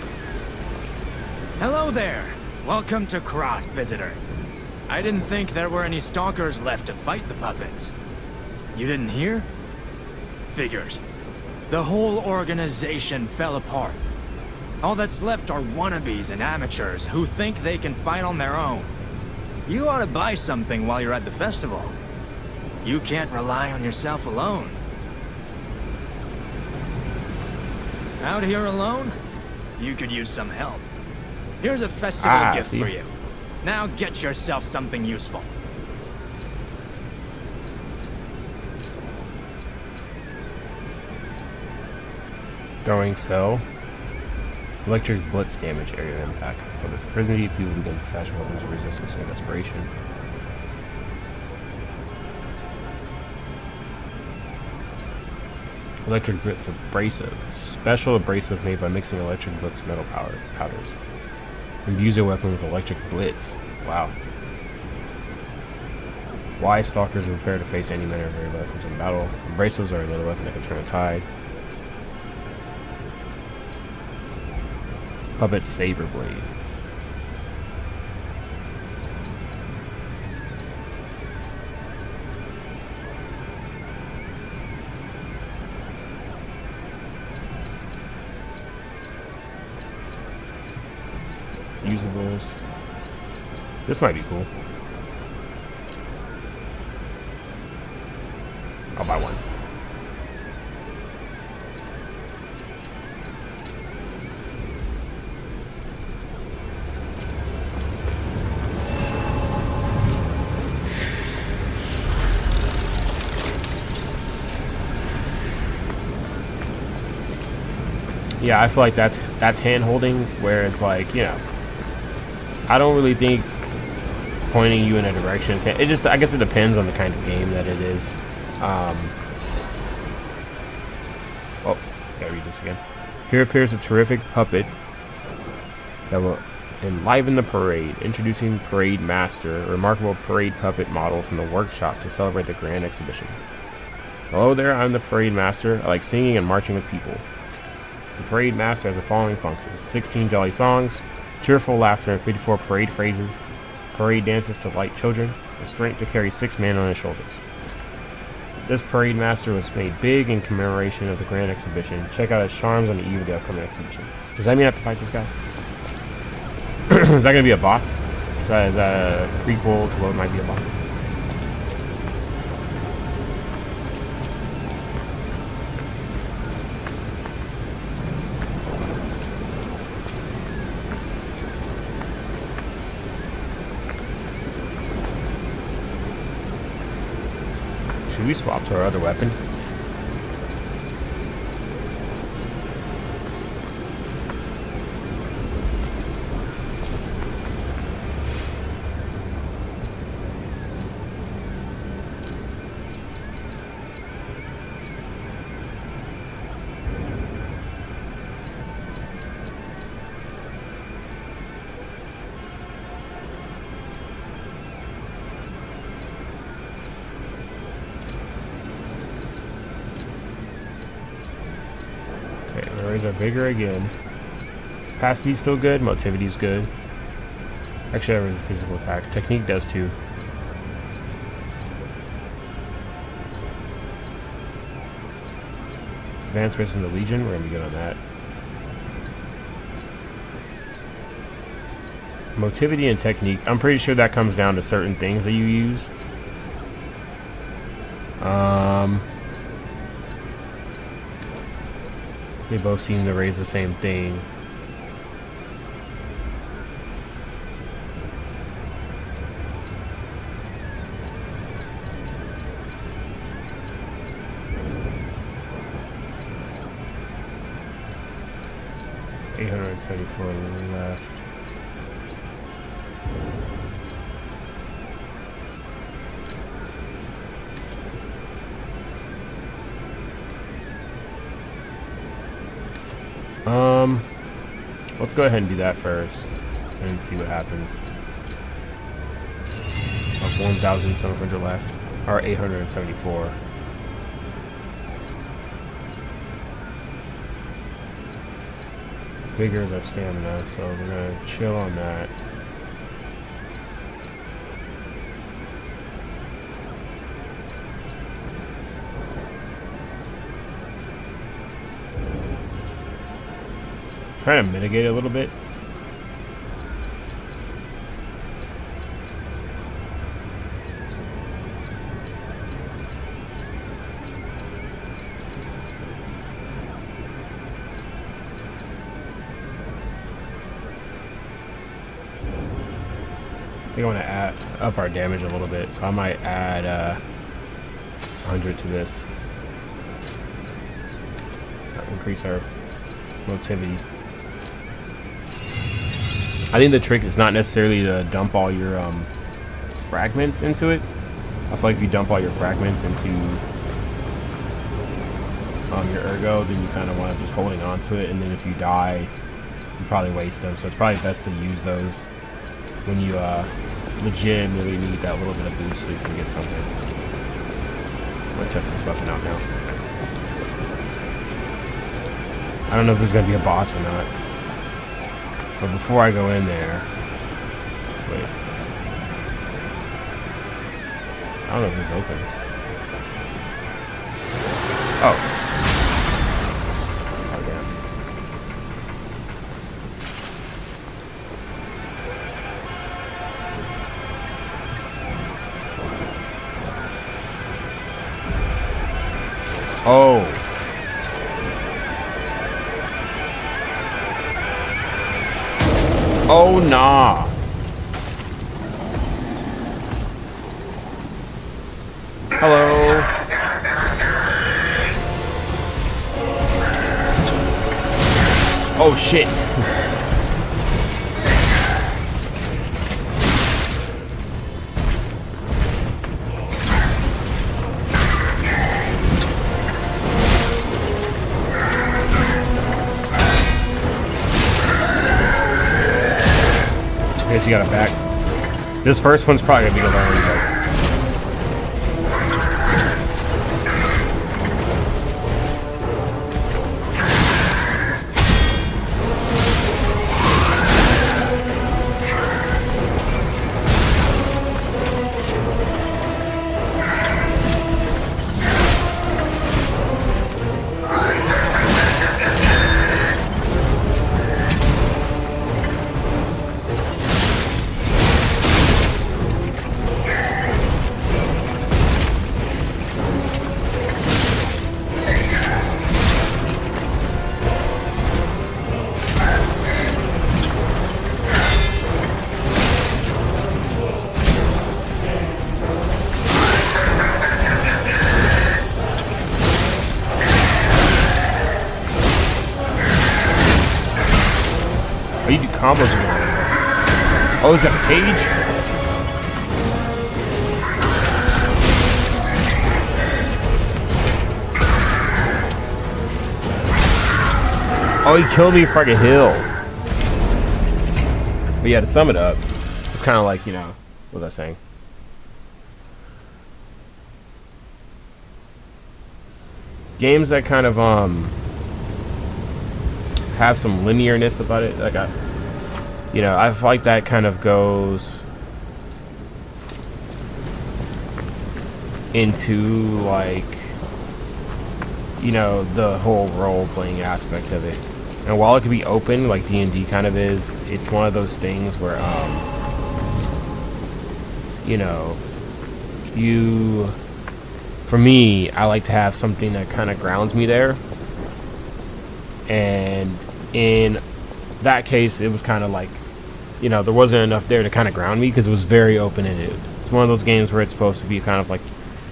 Hello there. Welcome to Krat, visitor. I didn't think there were any stalkers left to fight the puppets. You didn't hear? Figures. The whole organization fell apart. All that's left are wannabes and amateurs who think they can fight on their own. You ought to buy something while you're at the festival. You can't rely on yourself alone. Out here alone? You could use some help. Here's a festival gift for you. Now get yourself something useful. Throwing cell. Electric blitz damage area impact. For the frenzy, people begin to fashion weapons of resistance and desperation. Electric blitz abrasive. Special abrasive made by mixing electric blitz metal powders. Imbues your weapon with electric blitz. Wow. Why stalkers are prepared to face any manner of very weapons in battle. Abrasives are another weapon that can turn a tide. Puppet saber blade. Usables. This might be cool. I'll buy one. Yeah, I feel like that's hand holding, where it's like, you know, I don't really think pointing you in a direction. It just, I guess it depends on the kind of game that it is. Oh, gotta read this again. Here appears a terrific puppet that will enliven the parade. Introducing Parade Master, a remarkable parade puppet model from the workshop to celebrate the grand exhibition. Hello there, I'm the Parade Master. I like singing and marching with people. The Parade Master has the following functions: 16 jolly songs, cheerful laughter, and 54 parade phrases, parade dances to light children, the strength to carry 6 men on his shoulders. This Parade Master was made big in commemoration of the grand exhibition. Check out his charms on the eve of the upcoming exhibition. Does that mean I have to fight this guy? Is that going to be a boss? Is that a prequel to what might be a boss? Should we swap to our other weapon? Raise our vigor again. Capacity's still good. Motivity's good. Actually, that was a physical attack. Technique does too. Advanced race in the Legion. We're gonna be good on that. Motivity and technique. I'm pretty sure that comes down to certain things that you use. They both seem to raise the same thing. $874 left. Let's go ahead and do that first and see what happens. 1,700 left, or 874. Bigger is our stamina, so we're gonna chill on that. Trying to mitigate it a little bit. I think I want to add up our damage a little bit, so I might add 100 to this. Increase our motility. I think the trick is not necessarily to dump all your fragments into it. I feel like if you dump all your fragments into your ergo, then you kind of want to just holding on to it, and then if you die, you probably waste them. So it's probably best to use those when you legitimately need that little bit of boost so you can get something. I'm gonna test this weapon out now. I don't know if this is gonna be a boss or not. But before I go in there, wait. I don't know if this opens. Oh. Oh, damn. Oh. Oh, nah. Hello. Oh, shit. I guess you got it back. This first one's probably gonna be the learn, but oh, you do combos with him. Oh, he's got a cage? Oh, he killed me for a hill. But yeah, to sum it up, it's kind of like, you know, what was I saying? Games that kind of, have some linearness about it. Like you know, I feel like that kind of goes into like, you know, the whole role-playing aspect of it. And while it can be open, like D&D kind of is, it's one of those things where, you know, for me, I like to have something that kind of grounds me there. And in that case, it was kind of like, you know, there wasn't enough there to kind of ground me because it was very open-ended. It's one of those games where it's supposed to be kind of like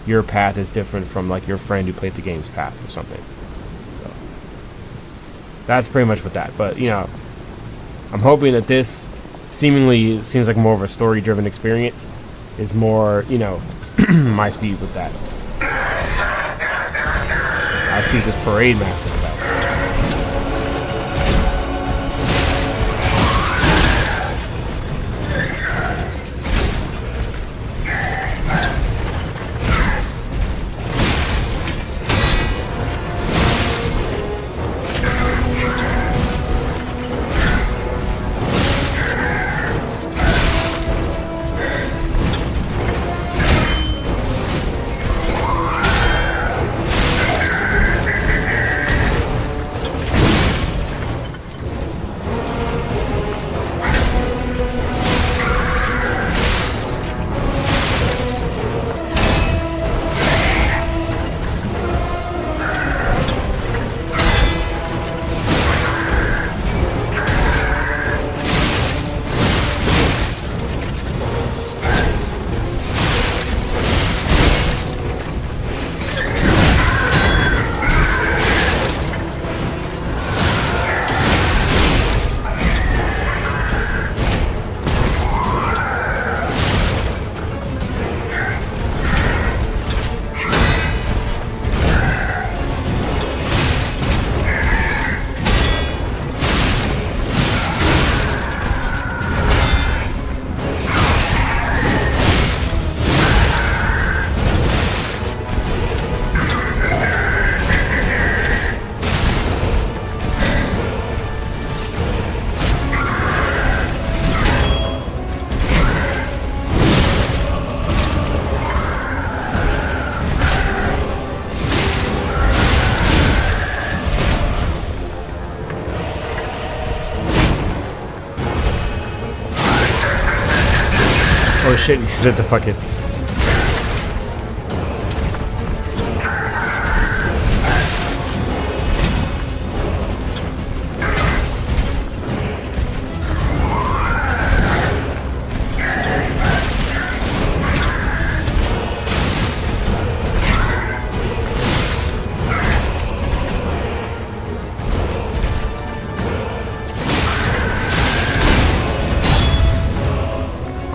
your path is different from like your friend who played the game's path or something. So that's pretty much what that. But, you know, I'm hoping that this seemingly seems like more of a story-driven experience is more, you know, my speed with that. I see this parade master about. Oh shit, you did the fucking.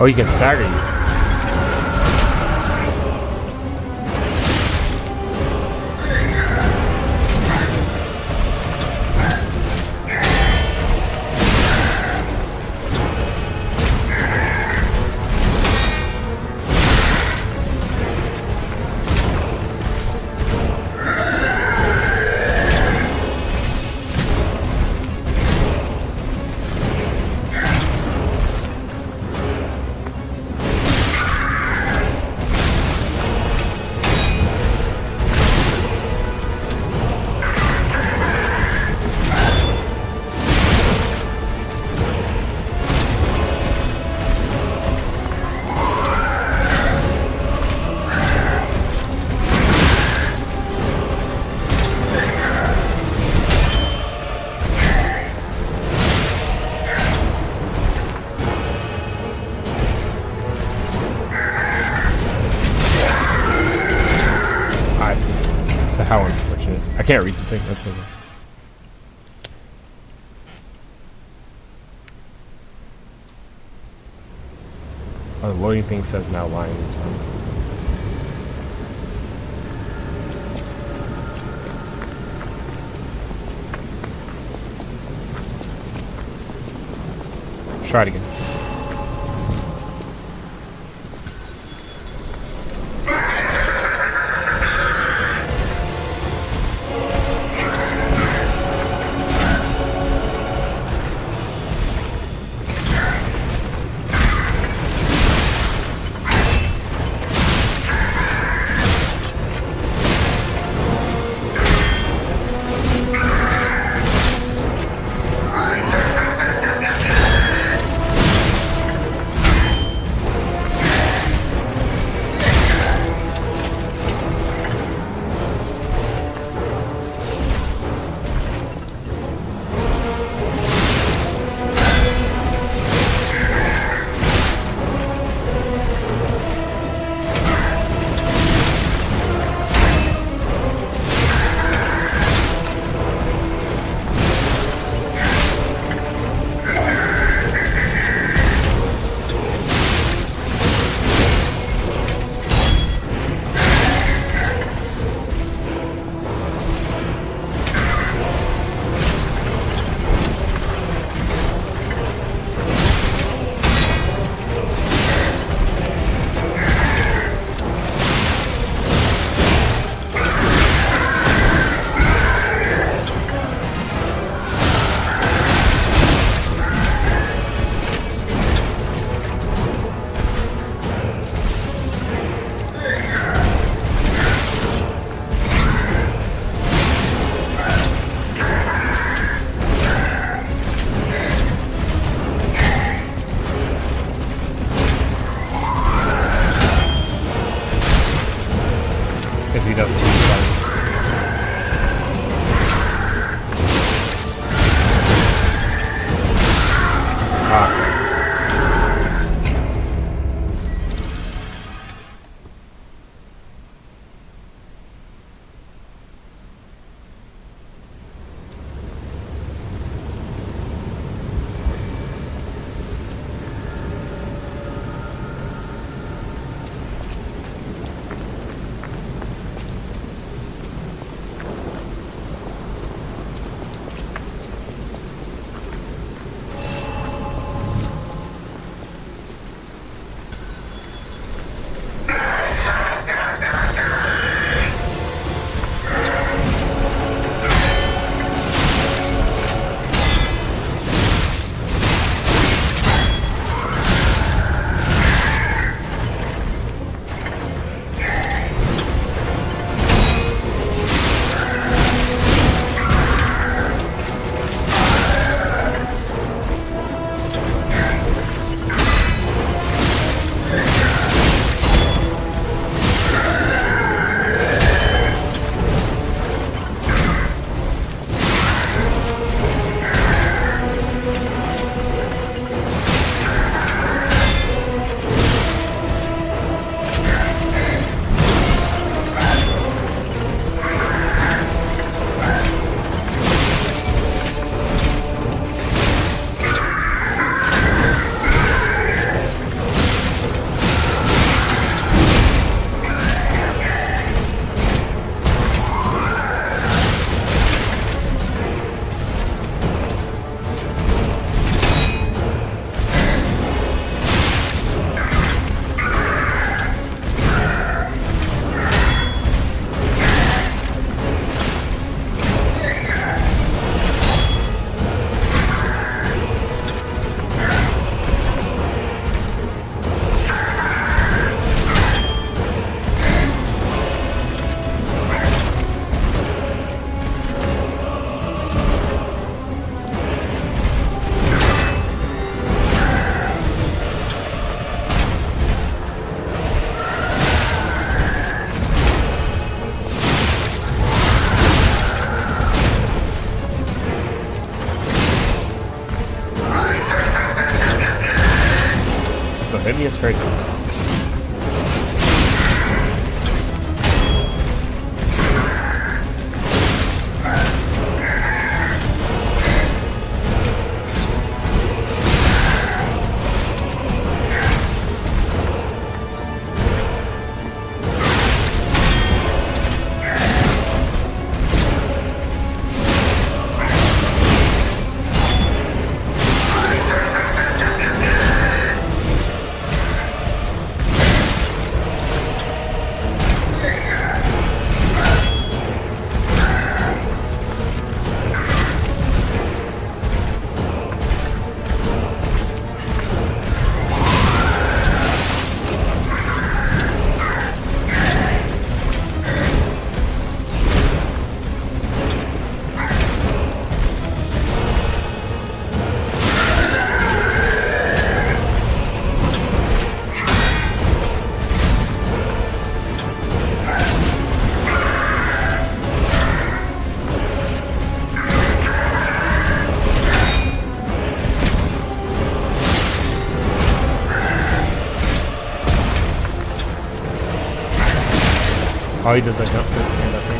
Oh, you can stagger you. How unfortunate. I can't read the thing. That's okay. Oh, the loading thing says now lying is wrong. Try it again. Because he doesn't. Ah, crazy? It's crazy. Oh, he does that jump fist stand up thing.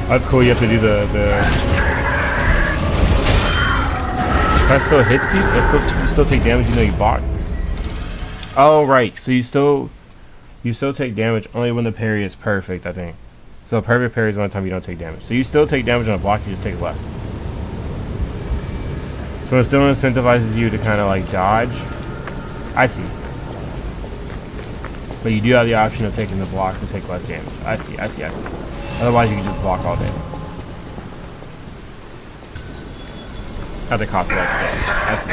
That's cool. You have to do the. That still hits you. That still you still take damage. You know you block. Oh right. So you still take damage only when the parry is perfect. I think. So perfect parry is the only time you don't take damage. So you still take damage on a block. You just take less. So it still incentivizes you to kind of like dodge. I see. But you do have the option of taking the block to take less damage. I see. Otherwise, you can just block all day. At the cost of that stuff. I see.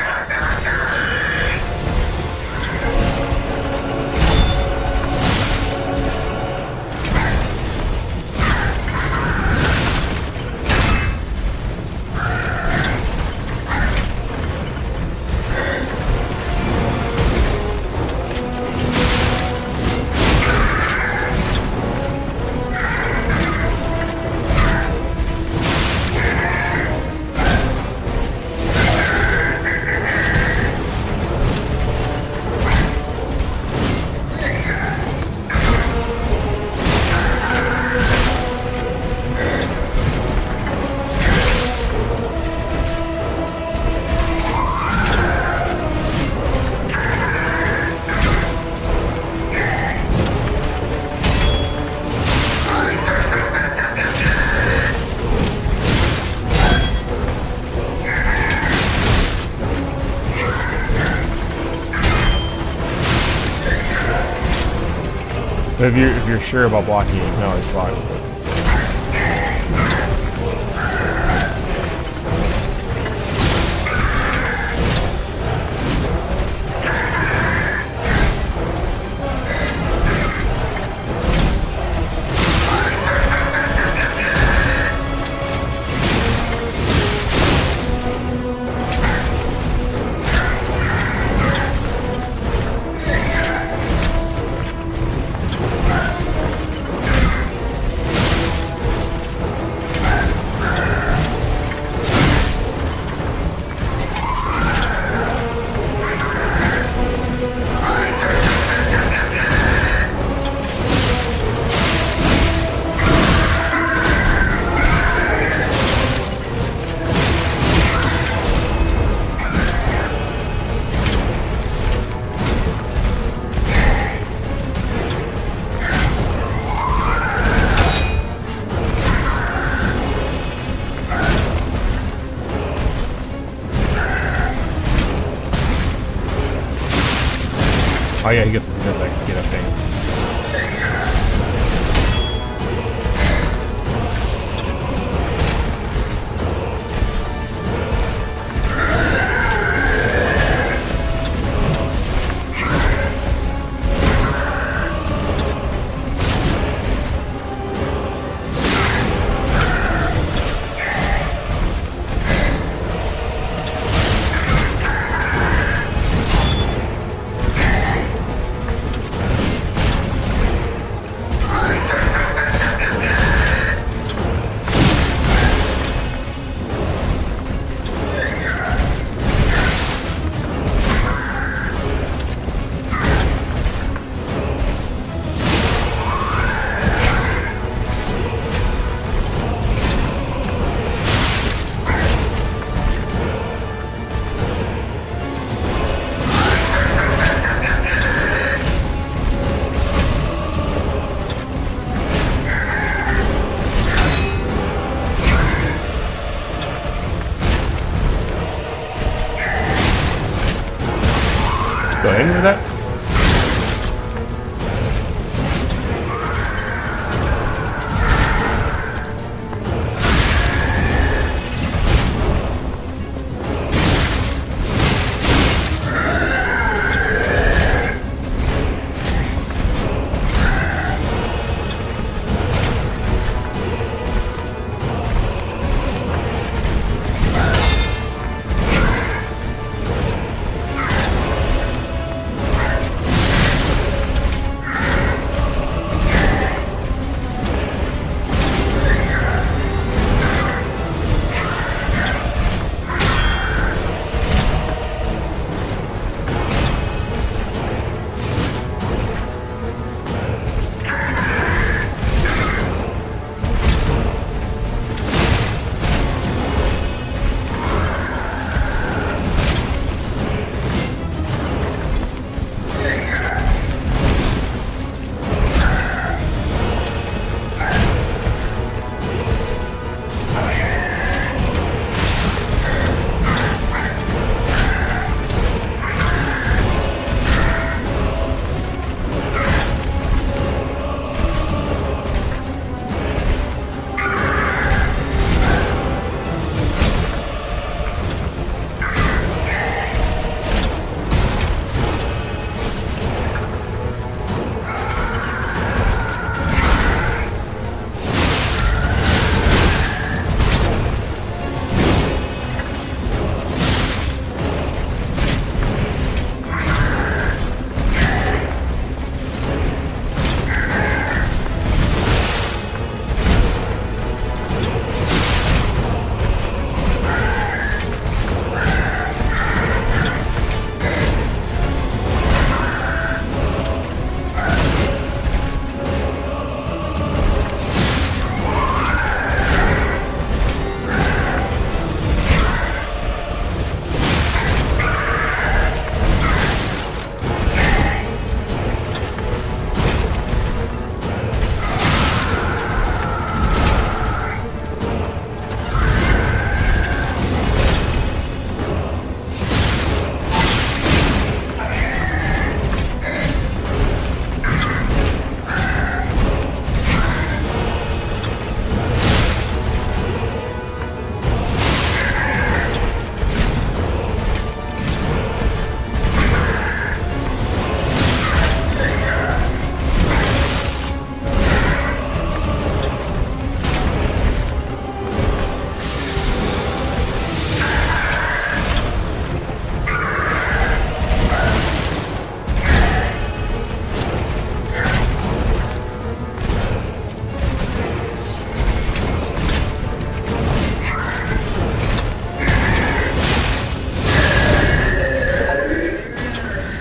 But if you're sure about blocking, you can always block. Oh yeah, he gets like get up thing. go in with that?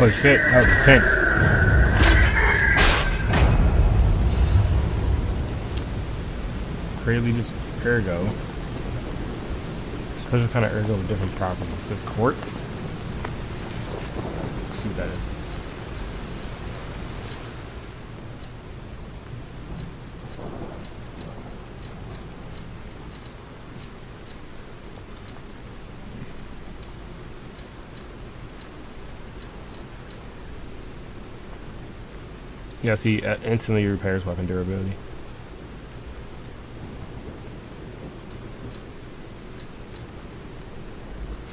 Holy shit, that was intense. Greatly just ergo. Special kind of ergo with different properties. It says quartz. Let's see what that is. Yeah, see, instantly repairs weapon durability.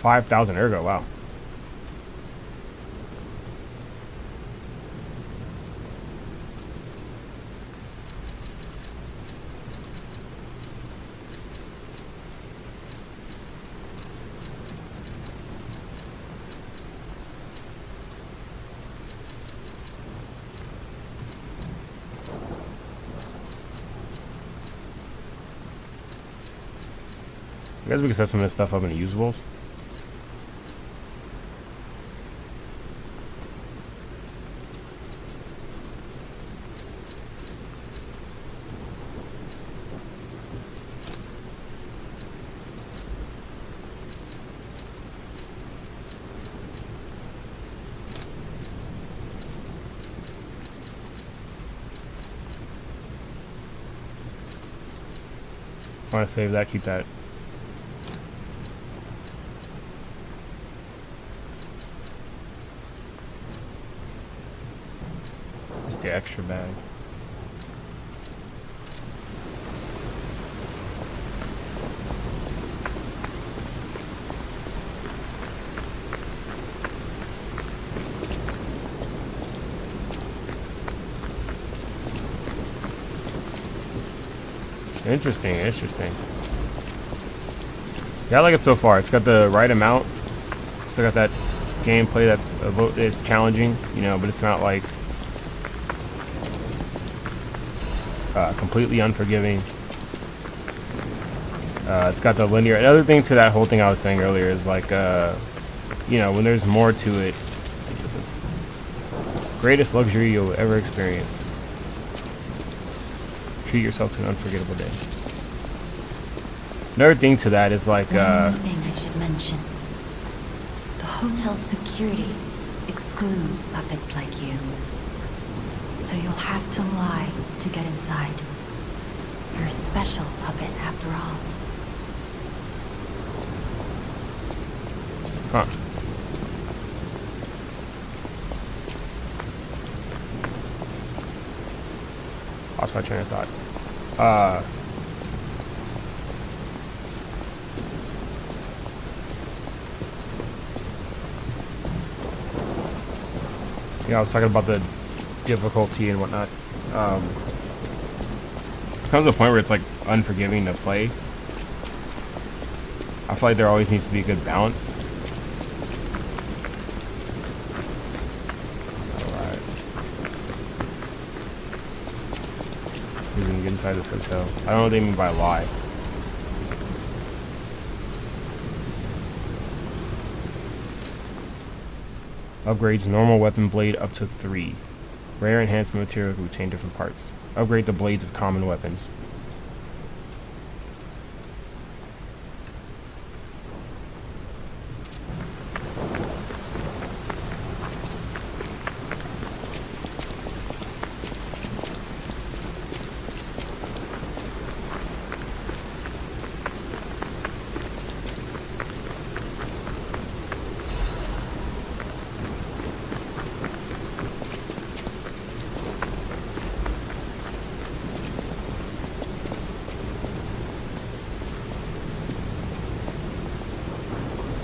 $5,000 ergo, wow. I guess we can set some of this stuff up in the usables. I want to save that, keep that. an extra bag. Interesting, interesting. Yeah, I like it so far. It's got the right amount. Still got that gameplay that's it's challenging, you know, but it's not like completely unforgiving. It's got the linear. Another thing to that whole thing I was saying earlier is like, you know, when there's more to it. Let's see what this is. Greatest luxury you'll ever experience. Treat yourself to an unforgettable day. Another thing to that is like one more thing I should mention. The hotel's security excludes puppets like you. So you'll have to lie to get inside. You're a special puppet after all. huh. Lost my train of thought. Yeah, I was talking about the difficulty and whatnot. Comes to a point where it's like unforgiving to play. I feel like there always needs to be a good balance. Alright. See if we can get inside this hotel. I don't know what they mean by lie. Upgrades normal weapon blade up to 3. Rare enhancement material can retain different parts. Upgrade the blades of common weapons.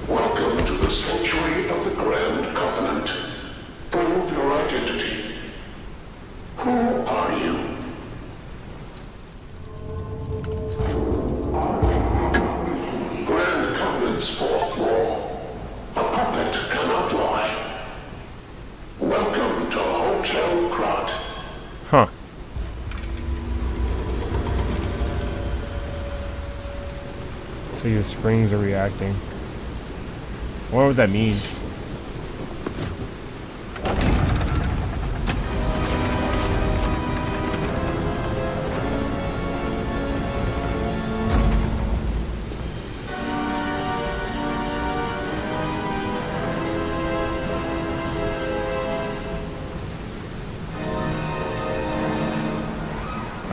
Welcome to the sanctuary of the Grand Covenant. Prove your identity. Who are you? Grand Covenant's fourth law. A puppet cannot lie. Welcome to Hotel Krat. Huh. So your springs are reacting. I wonder what that means.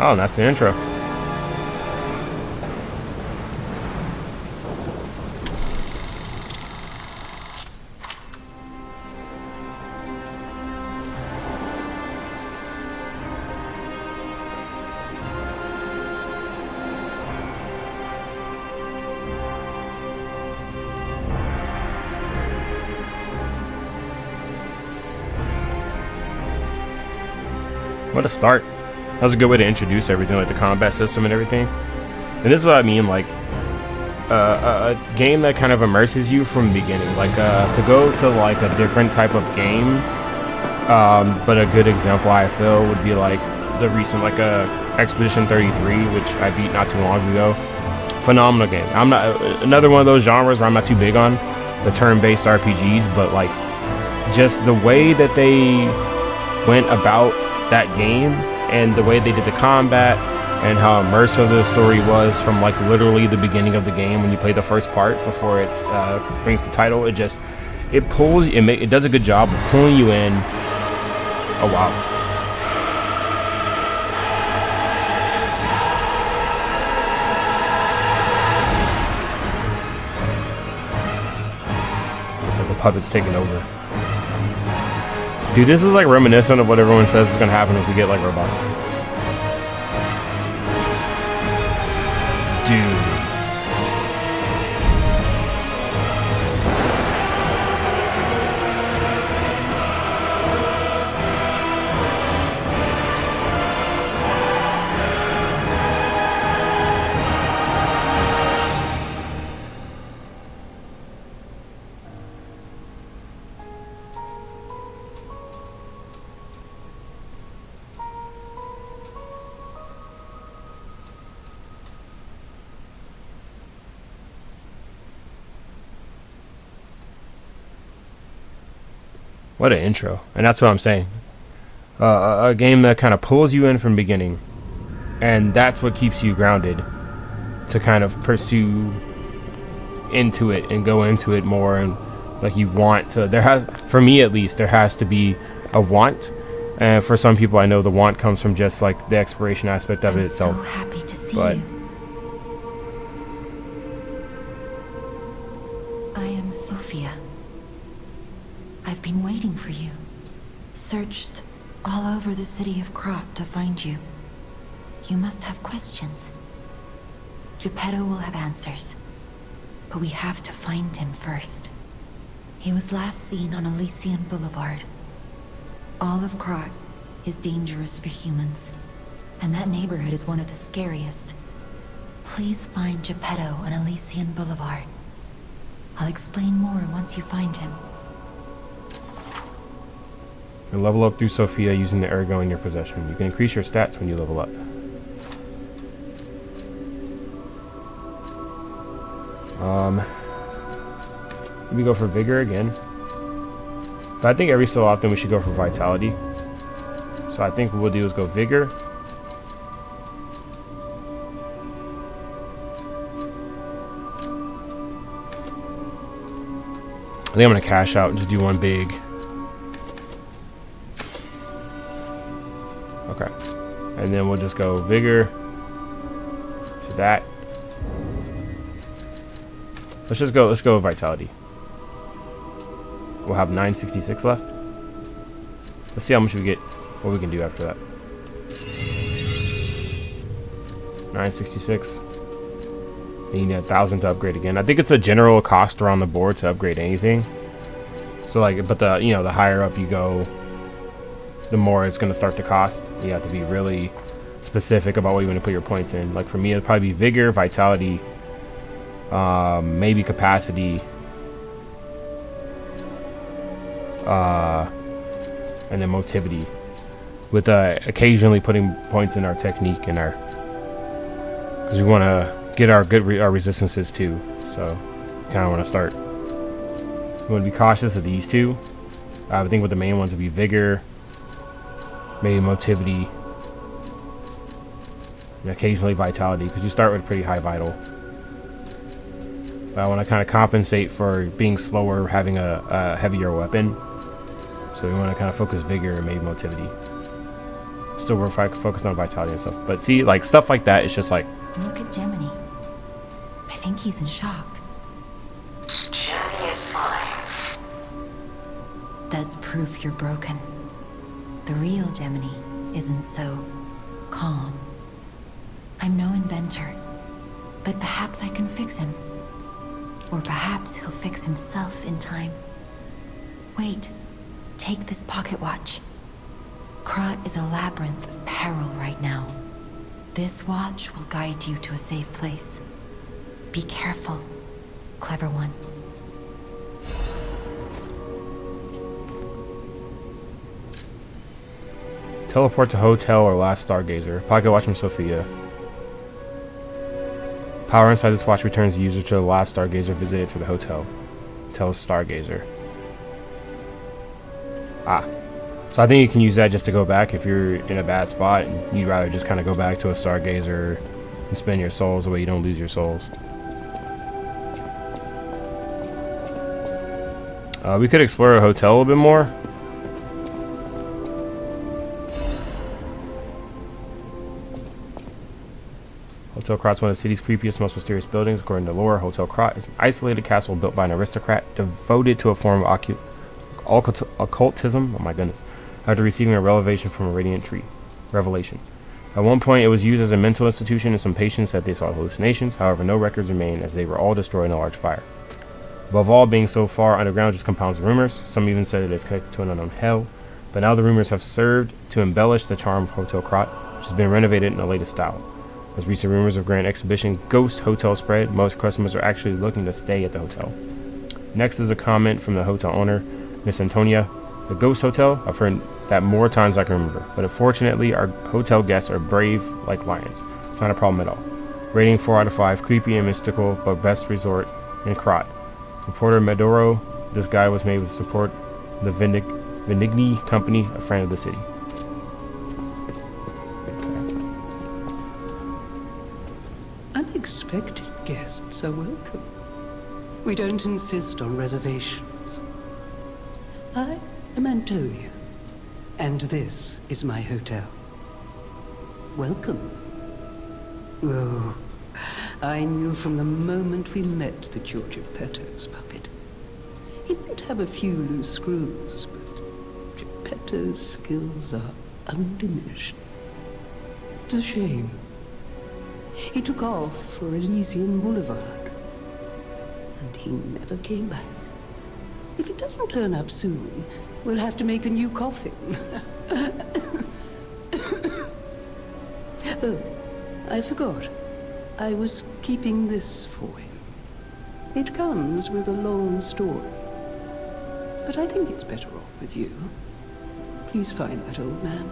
Oh, and that's the intro. What a start. That was a good way to introduce everything, like the combat system and everything. And this is what I mean, like a game that kind of immerses you from the beginning. Like to go to like a different type of game. But a good example I feel would be like the recent like Expedition 33, which I beat not too long ago. Phenomenal game. I'm not another one of those genres where I'm not too big on the turn-based RPGs, but like just the way that they went about that game and the way they did the combat and how immersive the story was from like literally the beginning of the game when you play the first part before it brings the title. It pulls it does a good job of pulling you in. Oh wow. It's like the puppet's taking over. Dude, this is like reminiscent of what everyone says is gonna happen if we get like robots. Dude. What an intro. And that's what I'm saying. A game that kind of pulls you in from the beginning. And that's what keeps you grounded. To kind of pursue into it and go into it more. And like you want to. For me at least, there has to be a want. And for some people I know the want comes from just like the exploration aspect of it itself. I'm so happy to see But you. I am Sophia. I've been waiting for you. Searched all over the city of Krot to find you. You must have questions. Geppetto will have answers. But we have to find him first. He was last seen on Elysian Boulevard. All of Krot is dangerous for humans. And that neighborhood is one of the scariest. Please find Geppetto on Elysian Boulevard. I'll explain more once you find him. you level up through Sophia using the ergo in your possession. You can increase your stats when you level up. We go for vigor again. But I think every so often we should go for vitality. So I think what we'll do is go vigor. I think I'm gonna cash out and just do one big. Okay. And then we'll just go vigor to that. Let's go with vitality. We'll have 966 left. Let's see how much we get, what we can do after that. 966. And you need 1,000 to upgrade again. I think it's a general cost around the board to upgrade anything. So like, but the higher up you go, the more it's gonna start to cost. You have to be really specific about what you want to put your points in. Like for me, it'd probably be vigor, vitality, maybe capacity, and then motivity, with occasionally putting points in our technique and our, because we want to get our our resistances too. So kind of want to start. We want to be cautious of these two. I think what the main ones would be vigor, maybe motivity, and occasionally vitality, because you start with pretty high vital. But I want to kind of compensate for being slower, having a heavier weapon. So we want to kind of focus vigor and maybe motivity. Still we're focused on vitality and stuff. But see, like stuff like that, it's just like... Look at Gemini. I think he's in shock. Jenny is fine. That's proof you're broken. The real Gemini isn't so calm. I'm no inventor, but perhaps I can fix him. Or perhaps he'll fix himself in time. Wait, take this pocket watch. Krot is a labyrinth of peril right now. This watch will guide you to a safe place. Be careful, clever one. Teleport to hotel or last stargazer. Pocket watch from Sophia. Power inside this watch returns the user to the last stargazer visited to the hotel. Tells stargazer. Ah. So I think you can use that just to go back if you're in a bad spot and you'd rather just kind of go back to a stargazer and spend your souls the way you don't lose your souls. We could explore a hotel a little bit more. Hotel Krot's one of the city's creepiest, most mysterious buildings. According to lore, Hotel Krot is an isolated castle built by an aristocrat devoted to a form of occultism. Oh my goodness! After receiving a revelation from a radiant tree, revelation. At one point, it was used as a mental institution, and some patients said they saw hallucinations. However, no records remain, as they were all destroyed in a large fire. Above all, being so far underground just compounds rumors. Some even said it is connected to an unknown hell. But now the rumors have served to embellish the charmed Hotel Crot, which has been renovated in the latest style. As recent rumors of Grand Exhibition Ghost Hotel spread, most customers are actually looking to stay at the hotel. Next is a comment from the hotel owner, Miss Antonia. The Ghost Hotel, I've heard that more times I can remember, but unfortunately our hotel guests are brave like lions. It's not a problem at all. Rating 4 out of 5, creepy and mystical, but best resort in Crot. Reporter Medoro, this guy was made with support the Venigni Company, a friend of the city. Unexpected guests are welcome. We don't insist on reservations. I am Antonia, and this is my hotel. Welcome. Oh, I knew from the moment we met that you're Geppetto's puppet. He might have a few loose screws, but Geppetto's skills are undiminished. It's a shame. He took off for Elysian Boulevard, and he never came back. If he doesn't turn up soon, we'll have to make a new coffin. Oh, I forgot. I was keeping this for him. It comes with a long story, but I think it's better off with you. Please find that old man,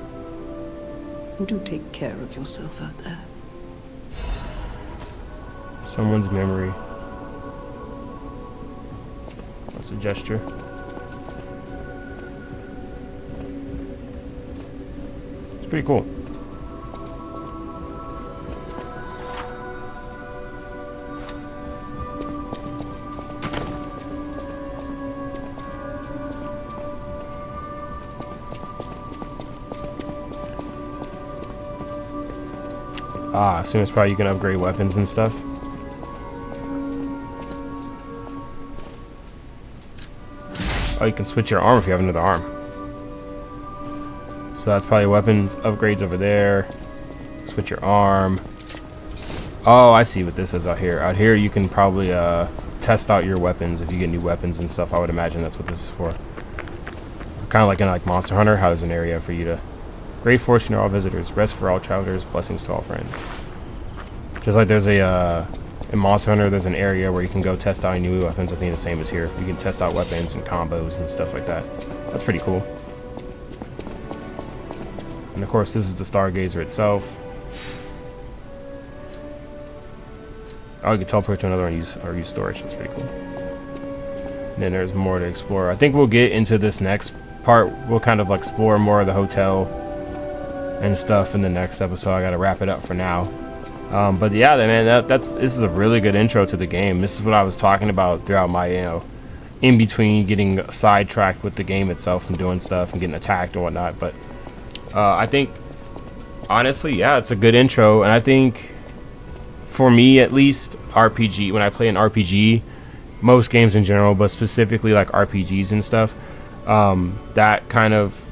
and do take care of yourself out there. Someone's memory. That's a gesture. It's pretty cool. I assume it's probably you can upgrade weapons and stuff. Oh, you can switch your arm if you have another arm. So that's probably weapons upgrades over there. Switch your arm. Oh, I see what this is out here. Out here you can probably test out your weapons if you get new weapons and stuff. I would imagine that's what this is for. Kind of like in like Monster Hunter, how there's an area for you to... Great fortune to all visitors, rest for all travelers, blessings to all friends. Just like there's a in Monster Hunter, there's an area where you can go test out new weapons. I think the same as here. You can test out weapons and combos and stuff like that. That's pretty cool. And of course, this is the Stargazer itself. Oh, you can teleport to another one and use storage. That's pretty cool. And then there's more to explore. I think we'll get into this next part. We'll kind of like explore more of the hotel and stuff in the next episode. I gotta wrap it up for now. But yeah, man, this is a really good intro to the game. This is what I was talking about throughout my, in between getting sidetracked with the game itself and doing stuff and getting attacked and whatnot. But I think, honestly, yeah, it's a good intro. And I think, for me at least, RPG, when I play an RPG, most games in general, but specifically like RPGs and stuff, that kind of,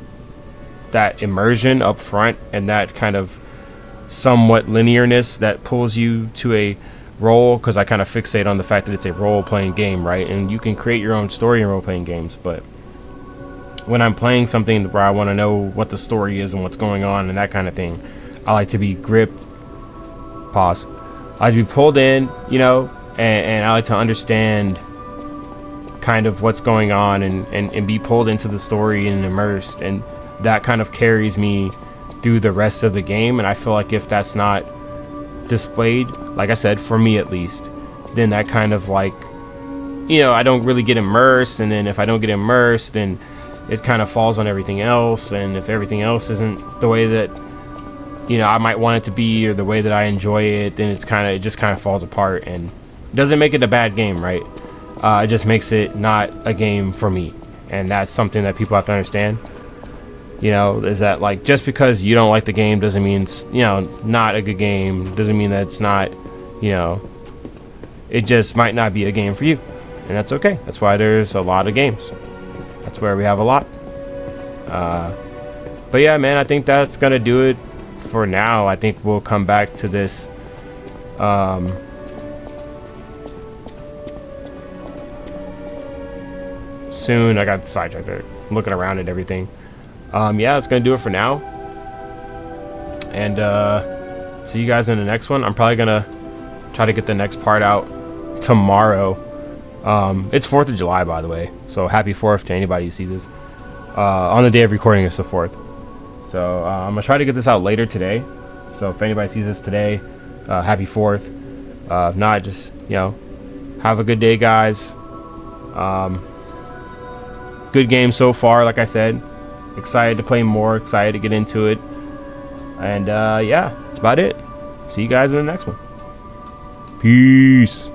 that immersion up front and that kind of somewhat linearness that pulls you to a role, because I kind of fixate on the fact that it's a role-playing game, right? And you can create your own story in role-playing games, but when I'm playing something where I want to know what the story is and what's going on and that kind of thing, I like to be gripped, pause, I like to be pulled in, and I like to understand kind of what's going on and be pulled into the story and immersed, and that kind of carries me through the rest of the game. And I feel like if that's not displayed, like I said, for me at least, then that kind of like, I don't really get immersed. And then if I don't get immersed, then it kind of falls on everything else. And if everything else isn't the way that I might want it to be, or the way that I enjoy it, then it just kind of falls apart, and doesn't make it a bad game, right? It just makes it not a game for me. And that's something that people have to understand. Is that like, just because you don't like the game doesn't mean it's, not a good game. Doesn't mean that it's not, it just might not be a game for you. And that's okay. That's why there's a lot of games. That's where we have a lot. But yeah, man, I think that's gonna do it for now. I think we'll come back to this soon. I got sidetracked there, looking around at everything. Yeah, that's gonna do it for now, and see you guys in the next one. I'm probably gonna try to get the next part out tomorrow. It's 4th of July, by the way, so happy 4th to anybody who sees this. On the day of recording, it's the 4th. So I'm gonna try to get this out later today. So if anybody sees this today, happy 4th. If not, just, you know, have a good day, guys. Good game so far, like I said. Excited to play more, excited to get into it. And yeah, that's about it. See you guys in the next one. Peace.